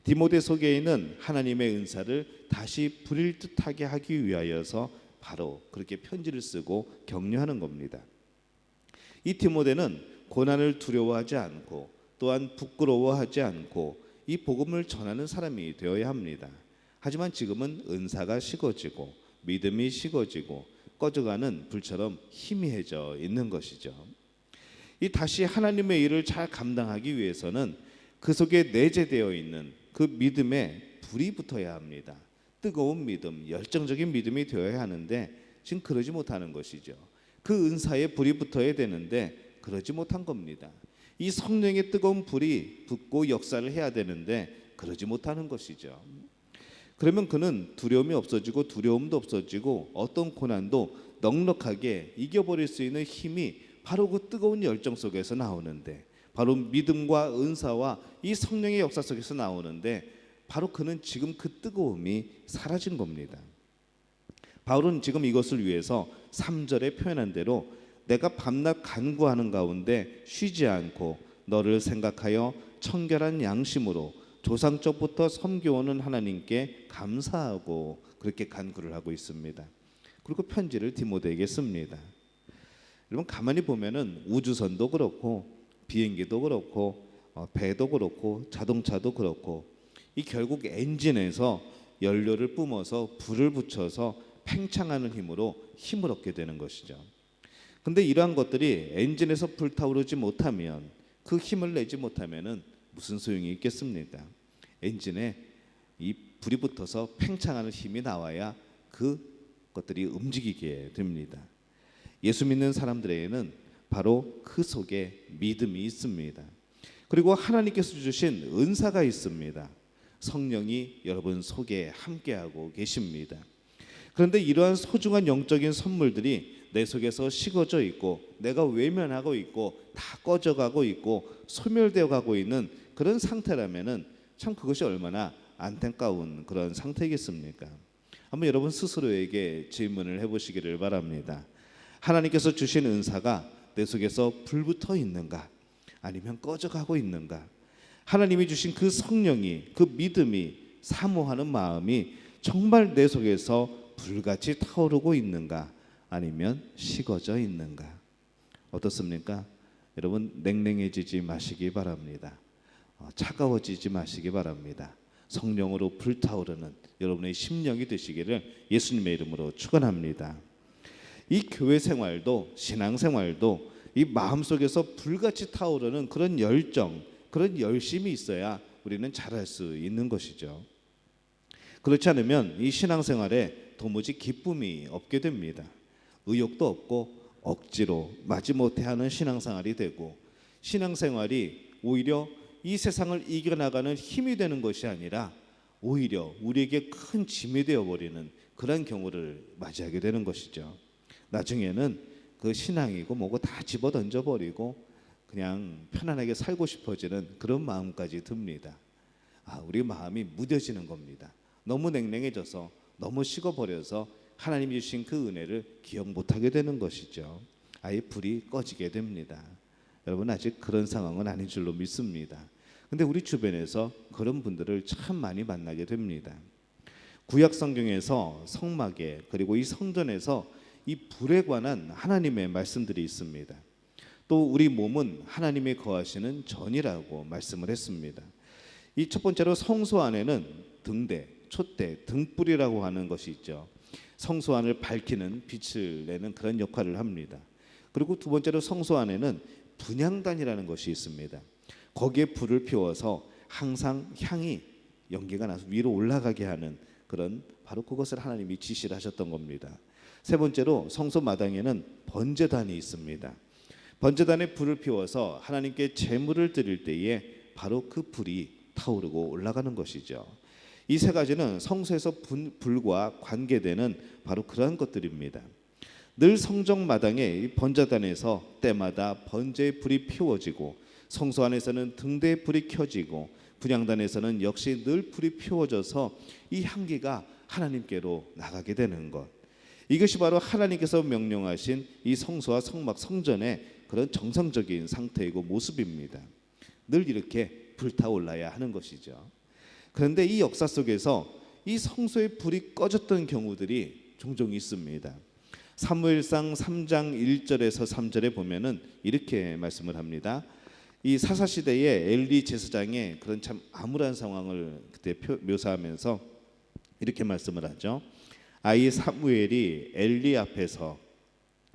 디모데 속에 있는 하나님의 은사를 다시 부릴 듯하게 하기 위하여서 바로 그렇게 편지를 쓰고 격려하는 겁니다. 이 디모데는 고난을 두려워하지 않고 또한 부끄러워하지 않고 이 복음을 전하는 사람이 되어야 합니다. 하지만 지금은 은사가 식어지고 믿음이 식어지고 꺼져가는 불처럼 희미해져 있는 것이죠. 이 다시 하나님의 일을 잘 감당하기 위해서는 그 속에 내재되어 있는 그 믿음에 불이 붙어야 합니다. 뜨거운 믿음, 열정적인 믿음이 되어야 하는데 지금 그러지 못하는 것이죠. 그 은사에 불이 붙어야 되는데 그러지 못한 겁니다. 이 성령의 뜨거운 불이 붙고 역사를 해야 되는데 그러지 못하는 것이죠. 그러면 그는 두려움이 없어지고 두려움도 없어지고 어떤 고난도 넉넉하게 이겨버릴 수 있는 힘이 바로 그 뜨거운 열정 속에서 나오는데, 바로 믿음과 은사와 이 성령의 역사 속에서 나오는데 바로 그는 지금 그 뜨거움이 사라진 겁니다. 바울은 지금 이것을 위해서 3절에 표현한 대로 내가 밤낮 간구하는 가운데 쉬지 않고 너를 생각하여 청결한 양심으로 조상적부터 섬겨오는 하나님께 감사하고 그렇게 간구를 하고 있습니다. 그리고 편지를 디모데에게 씁니다. 여러분 가만히 보면은 우주선도 그렇고 비행기도 그렇고 배도 그렇고 자동차도 그렇고 이 결국 엔진에서 연료를 뿜어서 불을 붙여서 팽창하는 힘으로 힘을 얻게 되는 것이죠. 근데 이러한 것들이 엔진에서 불타오르지 못하면, 그 힘을 내지 못하면은 무슨 소용이 있겠습니까? 엔진에 이 불이 붙어서 팽창하는 힘이 나와야 그 것들이 움직이게 됩니다. 예수 믿는 사람들에게는 바로 그 속에 믿음이 있습니다. 그리고 하나님께서 주신 은사가 있습니다. 성령이 여러분 속에 함께하고 계십니다. 그런데 이러한 소중한 영적인 선물들이 내 속에서 식어져 있고 내가 외면하고 있고 다 꺼져가고 있고 소멸되어 가고 있는 그런 상태라면은 참 그것이 얼마나 안타까운 그런 상태겠습니까? 한번 여러분 스스로에게 질문을 해보시기를 바랍니다. 하나님께서 주신 은사가 내 속에서 불붙어 있는가? 아니면 꺼져가고 있는가? 하나님이 주신 그 성령이, 그 믿음이, 사모하는 마음이 정말 내 속에서 불같이 타오르고 있는가? 아니면 식어져 있는가? 어떻습니까? 여러분 냉랭해지지 마시기 바랍니다. 차가워지지 마시기 바랍니다. 성령으로 불타오르는 여러분의 심령이 되시기를 예수님의 이름으로 축원합니다. 이 교회 생활도 신앙생활도 이 마음속에서 불같이 타오르는 그런 열정, 그런 열심이 있어야 우리는 잘할 수 있는 것이죠. 그렇지 않으면 이 신앙생활에 도무지 기쁨이 없게 됩니다. 의욕도 없고 억지로 마지못해 하는 신앙생활이 되고, 신앙생활이 오히려 이 세상을 이겨나가는 힘이 되는 것이 아니라 오히려 우리에게 큰 짐이 되어버리는 그런 경우를 맞이하게 되는 것이죠. 나중에는 그 신앙이고 뭐고 다 집어던져버리고 그냥 편안하게 살고 싶어지는 그런 마음까지 듭니다. 우리 마음이 무뎌지는 겁니다. 너무 냉랭해져서 너무 식어버려서 하나님이 주신 그 은혜를 기억 못하게 되는 것이죠. 아예 불이 꺼지게 됩니다. 여러분 아직 그런 상황은 아닌 줄로 믿습니다. 근데 우리 주변에서 그런 분들을 참 많이 만나게 됩니다. 구약 성경에서 성막에 그리고 이 성전에서 이 불에 관한 하나님의 말씀들이 있습니다. 또 우리 몸은 하나님이 거하시는 전이라고 말씀을 했습니다. 이 첫 번째로 성소 안에는 등대, 촛대, 등불이라고 하는 것이 있죠. 성소 안을 밝히는 빛을 내는 그런 역할을 합니다. 그리고 두 번째로 성소 안에는 분향단이라는 것이 있습니다. 거기에 불을 피워서 항상 향이 연기가 나서 위로 올라가게 하는 그런 바로 그것을 하나님이 지시를 하셨던 겁니다. 세 번째로 성소 마당에는 번제단이 있습니다. 번제단에 불을 피워서 하나님께 제물을 드릴 때에 바로 그 불이 타오르고 올라가는 것이죠. 이 세 가지는 성소에서 불과 관계되는 바로 그러한 것들입니다. 늘 성정 마당에 번제단에서 때마다 번제의 불이 피워지고 성소 안에서는 등대의 불이 켜지고 분향단에서는 역시 늘 불이 피워져서 이 향기가 하나님께로 나가게 되는 것. 이것이 바로 하나님께서 명령하신 이 성소와 성막 성전의 그런 정상적인 상태이고 모습입니다. 늘 이렇게 불타올라야 하는 것이죠. 그런데 이 역사 속에서 이 성소의 불이 꺼졌던 경우들이 종종 있습니다. 사무엘상 3장 1절에서 3절에 보면은 이렇게 말씀을 합니다. 이 사사 시대의 엘리 제사장의 그런 참 암울한 상황을 그때 묘사하면서 이렇게 말씀을 하죠. 아이 사무엘이 엘리 앞에서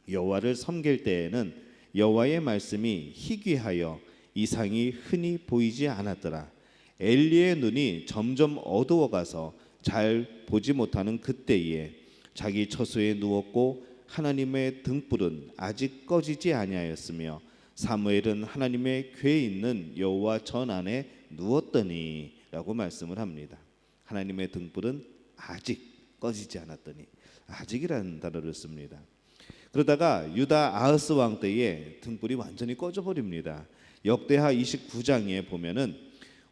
여호와를 섬길 때에는 여호와의 말씀이 희귀하여 이상이 흔히 보이지 않았더라. 엘리의 눈이 점점 어두워가서 잘 보지 못하는 그때에 자기 처소에 누웠고 하나님의 등불은 아직 꺼지지 아니하였으며 사무엘은 하나님의 궤에 있는 여호와 전 안에 누웠더니 라고 말씀을 합니다. 하나님의 등불은 아직 꺼지지 않았더니, 아직이라는 단어를 씁니다. 그러다가 유다 아하스 왕 때에 등불이 완전히 꺼져버립니다. 역대하 29장에 보면은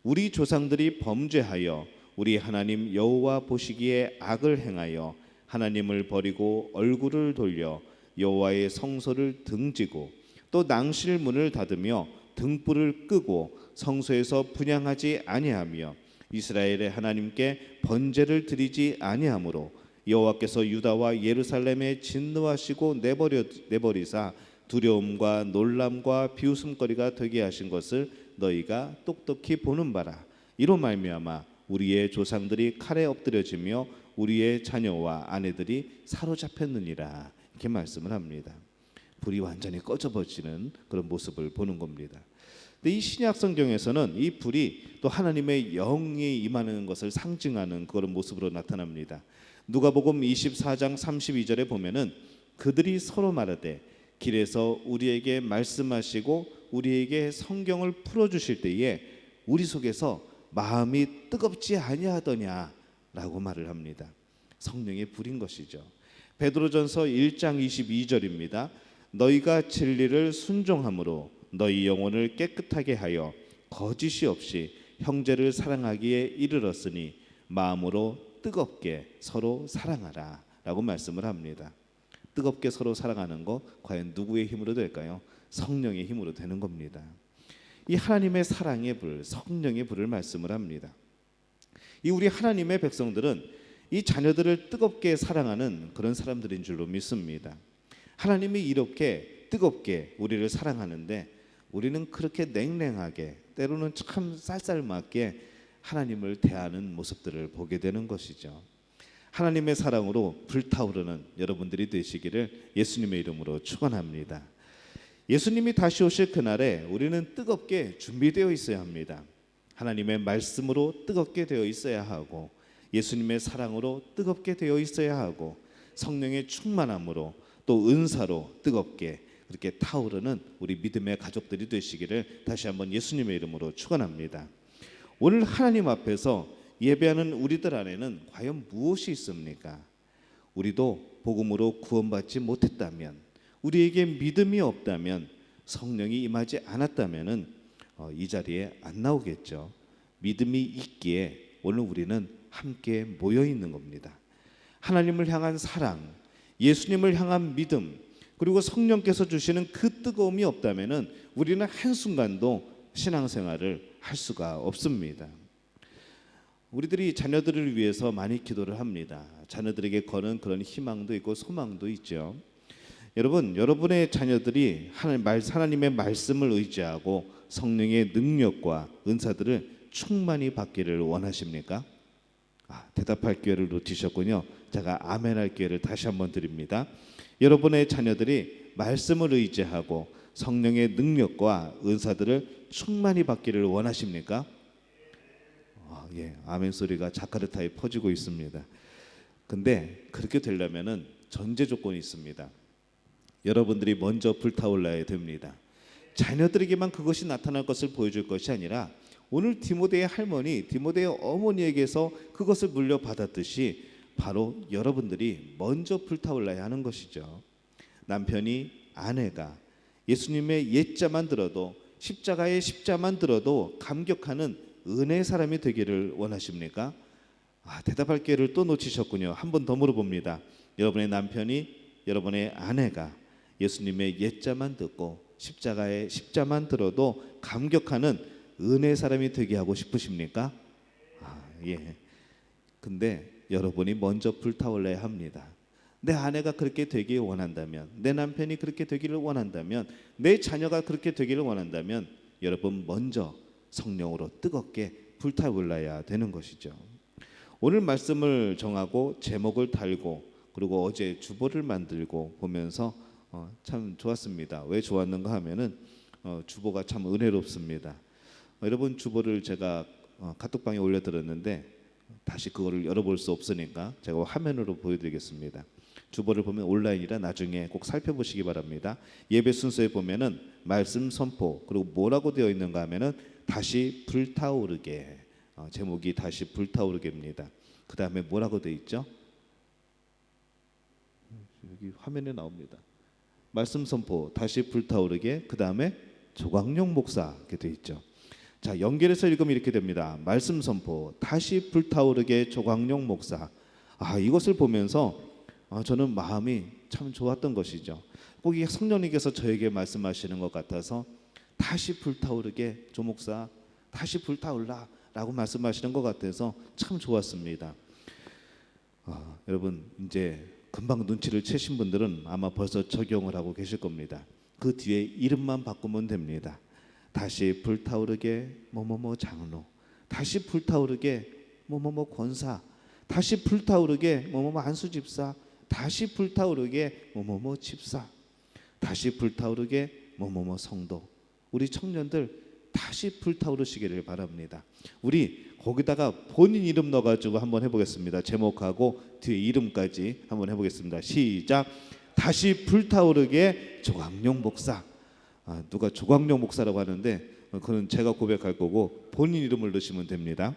우리 조상들이 범죄하여 우리 하나님 여호와 보시기에 악을 행하여 하나님을 버리고 얼굴을 돌려 여호와의 성소를 등지고 또 낭실문을 닫으며 등불을 끄고 성소에서 분향하지 아니하며 이스라엘의 하나님께 번제를 드리지 아니하므로 여호와께서 유다와 예루살렘에 진노하시고 내버리사 두려움과 놀람과 비웃음거리가 되게 하신 것을 너희가 똑똑히 보는 바라. 이로 말미암아 우리의 조상들이 칼에 엎드려지며 우리의 자녀와 아내들이 사로잡혔느니라. 이렇게 말씀을 합니다. 불이 완전히 꺼져버리는 그런 모습을 보는 겁니다. 근데 이 신약 성경에서는 이 불이 또 하나님의 영이 임하는 것을 상징하는 그런 모습으로 나타납니다. 누가복음 24장 32절에 보면은 그들이 서로 말하되 길에서 우리에게 말씀하시고 우리에게 성경을 풀어주실 때에 우리 속에서 마음이 뜨겁지 아니하더냐라고 말을 합니다. 성령의 불인 것이죠. 베드로전서 1장 22절입니다. 너희가 진리를 순종함으로 너희 영혼을 깨끗하게 하여 거짓이 없이 형제를 사랑하기에 이르렀으니 마음으로 뜨겁게 서로 사랑하라 라고 말씀을 합니다. 뜨겁게 서로 사랑하는 거 과연 누구의 힘으로 될까요? 성령의 힘으로 되는 겁니다. 이 하나님의 사랑의 불, 성령의 불을 말씀을 합니다. 이 우리 하나님의 백성들은 이 자녀들을 뜨겁게 사랑하는 그런 사람들인 줄로 믿습니다. 하나님이 이렇게 뜨겁게 우리를 사랑하는데 우리는 그렇게 냉랭하게 때로는 참 쌀쌀맞게 하나님을 대하는 모습들을 보게 되는 것이죠. 하나님의 사랑으로 불타오르는 여러분들이 되시기를 예수님의 이름으로 축원합니다. 예수님이 다시 오실 그날에 우리는 뜨겁게 준비되어 있어야 합니다. 하나님의 말씀으로 뜨겁게 되어 있어야 하고 예수님의 사랑으로 뜨겁게 되어 있어야 하고 성령의 충만함으로 또 은사로 뜨겁게 그렇게 타오르는 우리 믿음의 가족들이 되시기를 다시 한번 예수님의 이름으로 축원합니다. 오늘 하나님 앞에서 예배하는 우리들 안에는 과연 무엇이 있습니까? 우리도 복음으로 구원받지 못했다면, 우리에게 믿음이 없다면, 성령이 임하지 않았다면 이 자리에 안 나오겠죠. 믿음이 있기에 오늘 우리는 함께 모여 있는 겁니다. 하나님을 향한 사랑, 예수님을 향한 믿음, 그리고 성령께서 주시는 그 뜨거움이 없다면 우리는 한순간도 신앙생활을 할 수가 없습니다. 우리들이 자녀들을 위해서 많이 기도를 합니다. 자녀들에게 거는 그런 희망도 있고 소망도 있죠. 여러분, 여러분의 자녀들이 하나님의 말씀을 의지하고 성령의 능력과 은사들을 충만히 받기를 원하십니까? 대답할 기회를 놓치셨군요. 제가 아멘할 기회를 다시 한번 드립니다. 여러분의 자녀들이 말씀을 의지하고 성령의 능력과 은사들을 충만히 받기를 원하십니까? 예, 아멘 소리가 자카르타에 퍼지고 있습니다. 근데 그렇게 되려면은 전제 조건이 있습니다. 여러분들이 먼저 불타올라야 됩니다. 자녀들에게만 그것이 나타날 것을 보여줄 것이 아니라 오늘 디모데의 할머니, 디모데의 어머니에게서 그것을 물려받았듯이 바로 여러분들이 먼저 불타올라야 하는 것이죠. 남편이 아내가 예수님의 옛자만 들어도 십자가의 십자만 들어도 감격하는 은혜의 사람이 되기를 원하십니까? 대답할 기회를 또 놓치셨군요. 한 번 더 물어봅니다. 여러분의 남편이, 여러분의 아내가 예수님의 옛자만 듣고 십자가의 십자만 들어도 감격하는 은혜의 사람이 되게 하고 싶으십니까? 예. 근데 여러분이 먼저 불타올라야 합니다. 내 아내가 그렇게 되길 원한다면, 내 남편이 그렇게 되기를 원한다면, 내 자녀가 그렇게 되기를 원한다면 여러분 먼저 성령으로 뜨겁게 불타올라야 되는 것이죠. 오늘 말씀을 정하고 제목을 달고 그리고 어제 주보를 만들고 보면서 참 좋았습니다. 왜 좋았는가 하면은 주보가 참 은혜롭습니다. 여러분 주보를 제가 카톡방에 올려드렸는데 다시 그거를 열어볼 수 없으니까 제가 화면으로 보여드리겠습니다. 주보를 보면 온라인이라 나중에 꼭 살펴보시기 바랍니다. 예배 순서에 보면은 말씀 선포 그리고 뭐라고 되어 있는가 하면은 다시 불타오르게, 제목이 다시 불타오르게입니다. 그 다음에 뭐라고 되어 있죠? 여기 화면에 나옵니다. 말씀 선포 다시 불타오르게, 그 다음에 조광용 목사 이렇게 되어 있죠. 자, 연결해서 읽으면 이렇게 됩니다. 말씀 선포 다시 불타오르게 조광용 목사. 이것을 보면서 저는 마음이 참 좋았던 것이죠. 꼭 이 성령님께서 저에게 말씀하시는 것 같아서 다시 불타오르게 조 목사, 다시 불타올라라고 말씀하시는 것 같아서 참 좋았습니다. 여러분 이제 금방 눈치를 채신 분들은 아마 벌써 적용을 하고 계실 겁니다. 그 뒤에 이름만 바꾸면 됩니다. 다시 불타오르게 뭐뭐뭐 장로, 다시 불타오르게 뭐뭐뭐 권사, 다시 불타오르게 뭐뭐뭐 안수 집사, 다시 불타오르게 뭐뭐뭐 집사, 다시 불타오르게 뭐뭐뭐 성도. 우리 청년들 다시 불타오르시기를 바랍니다. 우리 거기다가 본인 이름 넣어가지고 한번 해보겠습니다. 제목하고 뒤에 이름까지 한번 해보겠습니다. 시작. 다시 불타오르게 조광용 목사. 누가 조광용 목사라고 하는데 그건 제가 고백할 거고 본인 이름을 넣으시면 됩니다.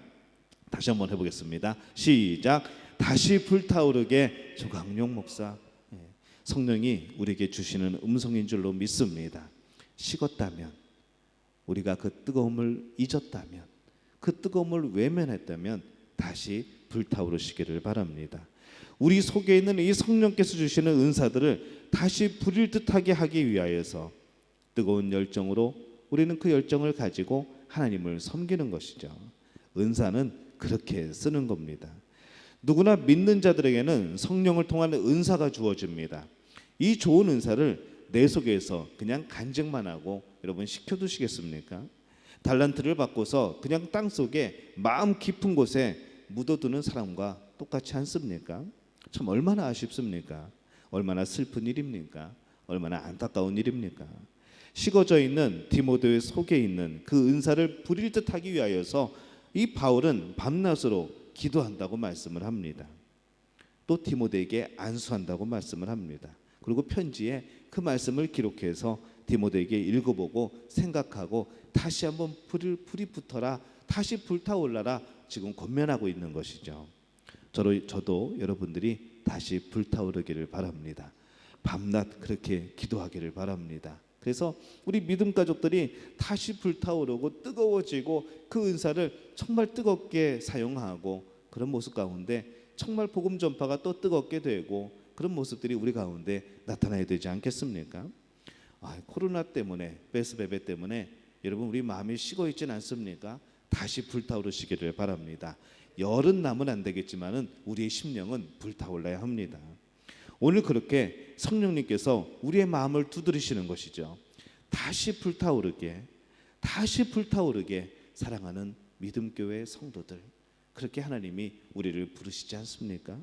다시 한번 해보겠습니다. 시작. 다시 불타오르게 조광용 목사. 성령이 우리에게 주시는 음성인 줄로 믿습니다. 식었다면, 우리가 그 뜨거움을 잊었다면, 그 뜨거움을 외면했다면 다시 불타오르시기를 바랍니다. 우리 속에 있는 이 성령께서 주시는 은사들을 다시 불일 듯하게 하기 위하여서 뜨거운 열정으로 우리는 그 열정을 가지고 하나님을 섬기는 것이죠. 은사는 그렇게 쓰는 겁니다. 누구나 믿는 자들에게는 성령을 통한 은사가 주어집니다. 이 좋은 은사를 내 속에서 그냥 간증만 하고 여러분 시켜두시겠습니까? 달란트를 받고서 그냥 땅속에 마음 깊은 곳에 묻어두는 사람과 똑같지 않습니까? 참 얼마나 아쉽습니까? 얼마나 슬픈 일입니까? 얼마나 안타까운 일입니까? 식어져 있는 디모데의 속에 있는 그 은사를 부릴 듯하기 위하여서 이 바울은 밤낮으로 기도한다고 말씀을 합니다. 또 디모데에게 안수한다고 말씀을 합니다. 그리고 편지에 그 말씀을 기록해서 디모데에게 읽어보고 생각하고 다시 한번 불이 붙어라, 다시 불타올라라 지금 권면하고 있는 것이죠. 저도 여러분들이 다시 불타오르기를 바랍니다. 밤낮 그렇게 기도하기를 바랍니다. 그래서 우리 믿음 가족들이 다시 불타오르고 뜨거워지고 그 은사를 정말 뜨겁게 사용하고 그런 모습 가운데 정말 복음 전파가 또 뜨겁게 되고 그런 모습들이 우리 가운데 나타나야 되지 않겠습니까? 코로나 때문에, 베스베베 때문에 여러분 우리 마음이 식어 있진 않습니까? 다시 불타오르시기를 바랍니다. 열은 나면 안 되겠지만은 우리의 심령은 불타올라야 합니다. 오늘 그렇게 성령님께서 우리의 마음을 두드리시는 것이죠. 다시 불타오르게 사랑하는 믿음교회 성도들, 그렇게 하나님이 우리를 부르시지 않습니까?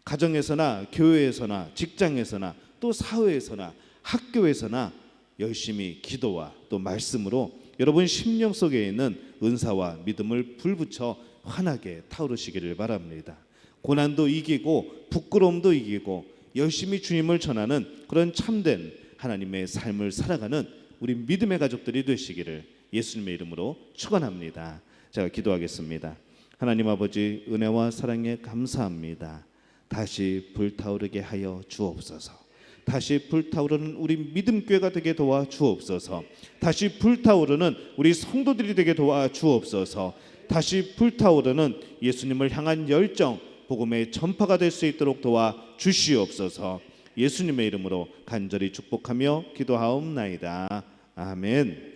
가정에서나 교회에서나 직장에서나 또 사회에서나 학교에서나 열심히 기도와 또 말씀으로 여러분 심령 속에 있는 은사와 믿음을 불붙여 환하게 타오르시기를 바랍니다. 고난도 이기고 부끄러움도 이기고 열심히 주님을 전하는 그런 참된 하나님의 삶을 살아가는 우리 믿음의 가족들이 되시기를 예수님의 이름으로 축원합니다. 제가 기도하겠습니다. 하나님 아버지, 은혜와 사랑에 감사합니다. 다시 불타오르게 하여 주옵소서. 다시 불타오르는 우리 믿음교회가 되게 도와 주옵소서. 다시 불타오르는 우리 성도들이 되게 도와 주옵소서. 다시 불타오르는 예수님을 향한 열정, 복음의 전파가 될 수 있도록 도와 주시옵소서. 예수님의 이름으로 간절히 축복하며 기도하옵나이다. 아멘.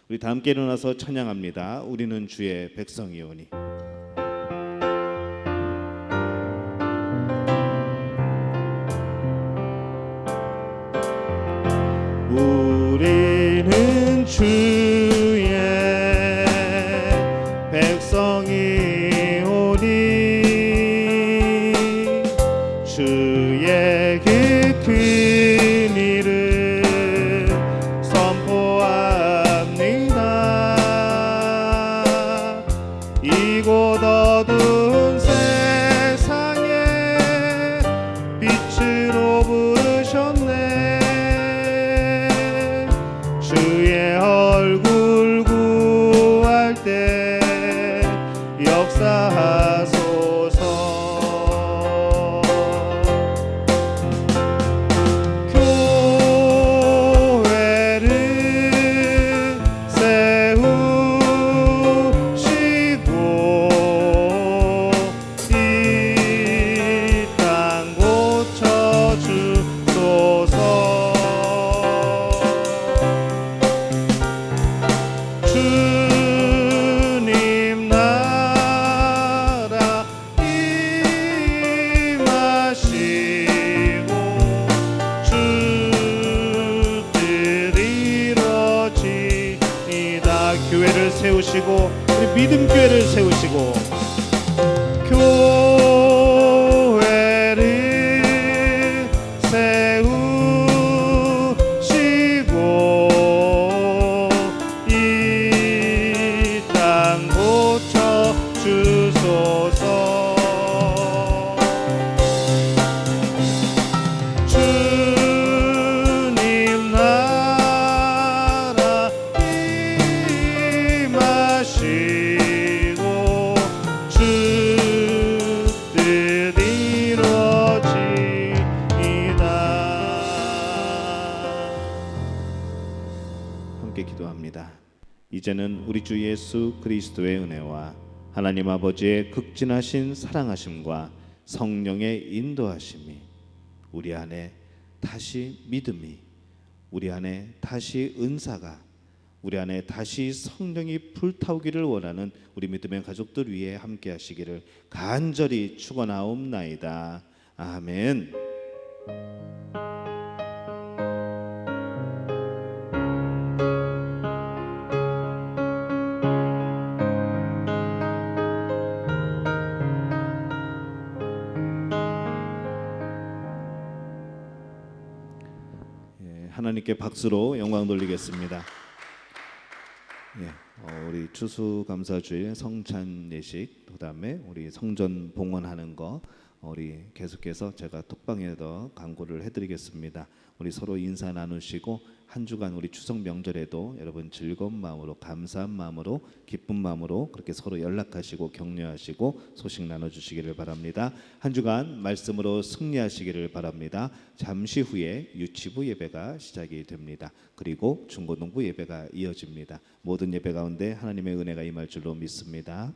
우리 다 함께 일어나서 찬양합니다. 우리는 주의 백성이오니. 우리는 주의 백성이오니 주의 그 일을 선포합니다. 이곳 어두운 세상에 빛으로 부르셨네. 주의 얼굴 구할 때 역사하소서. 교회를 세우시고 이 땅 고쳐주소서. 주님 나라 임하시고 주 뜻 이루어지이다. 교회를 세우시고 우리 믿음교회를 세우시고 교회를 세우시고 이 땅 고쳐 주소서. 주님 나라 임하시고 주 뜻 이루어지이다. 함께 기도합니다. 이제는 우리 주 예수 그리스도의 은혜와 하나님 아버지의 극진하신 사랑하심과 성령의 인도하심이 우리 안에 다시 믿음이, 우리 안에 다시 은사가, 우리 안에 다시 성령이 불타오기를 원하는 우리 믿음의 가족들 위에 함께 하시기를 간절히 축원하옵나이다. 아멘. 하나님께 박수로 영광 돌리겠습니다. 우리 추수감사주일 성찬 예식, 그다음에 우리 성전 봉헌하는 거 우리 계속해서 제가 톡방에도 광고를 해드리겠습니다. 우리 서로 인사 나누시고 한 주간 우리 추석 명절에도 여러분 즐거운 마음으로, 감사한 마음으로, 기쁜 마음으로 그렇게 서로 연락하시고 격려하시고 소식 나눠주시기를 바랍니다. 한 주간 말씀으로 승리하시기를 바랍니다. 잠시 후에 유치부 예배가 시작이 됩니다. 그리고 중고등부 예배가 이어집니다. 모든 예배 가운데 하나님의 은혜가 임할 줄로 믿습니다.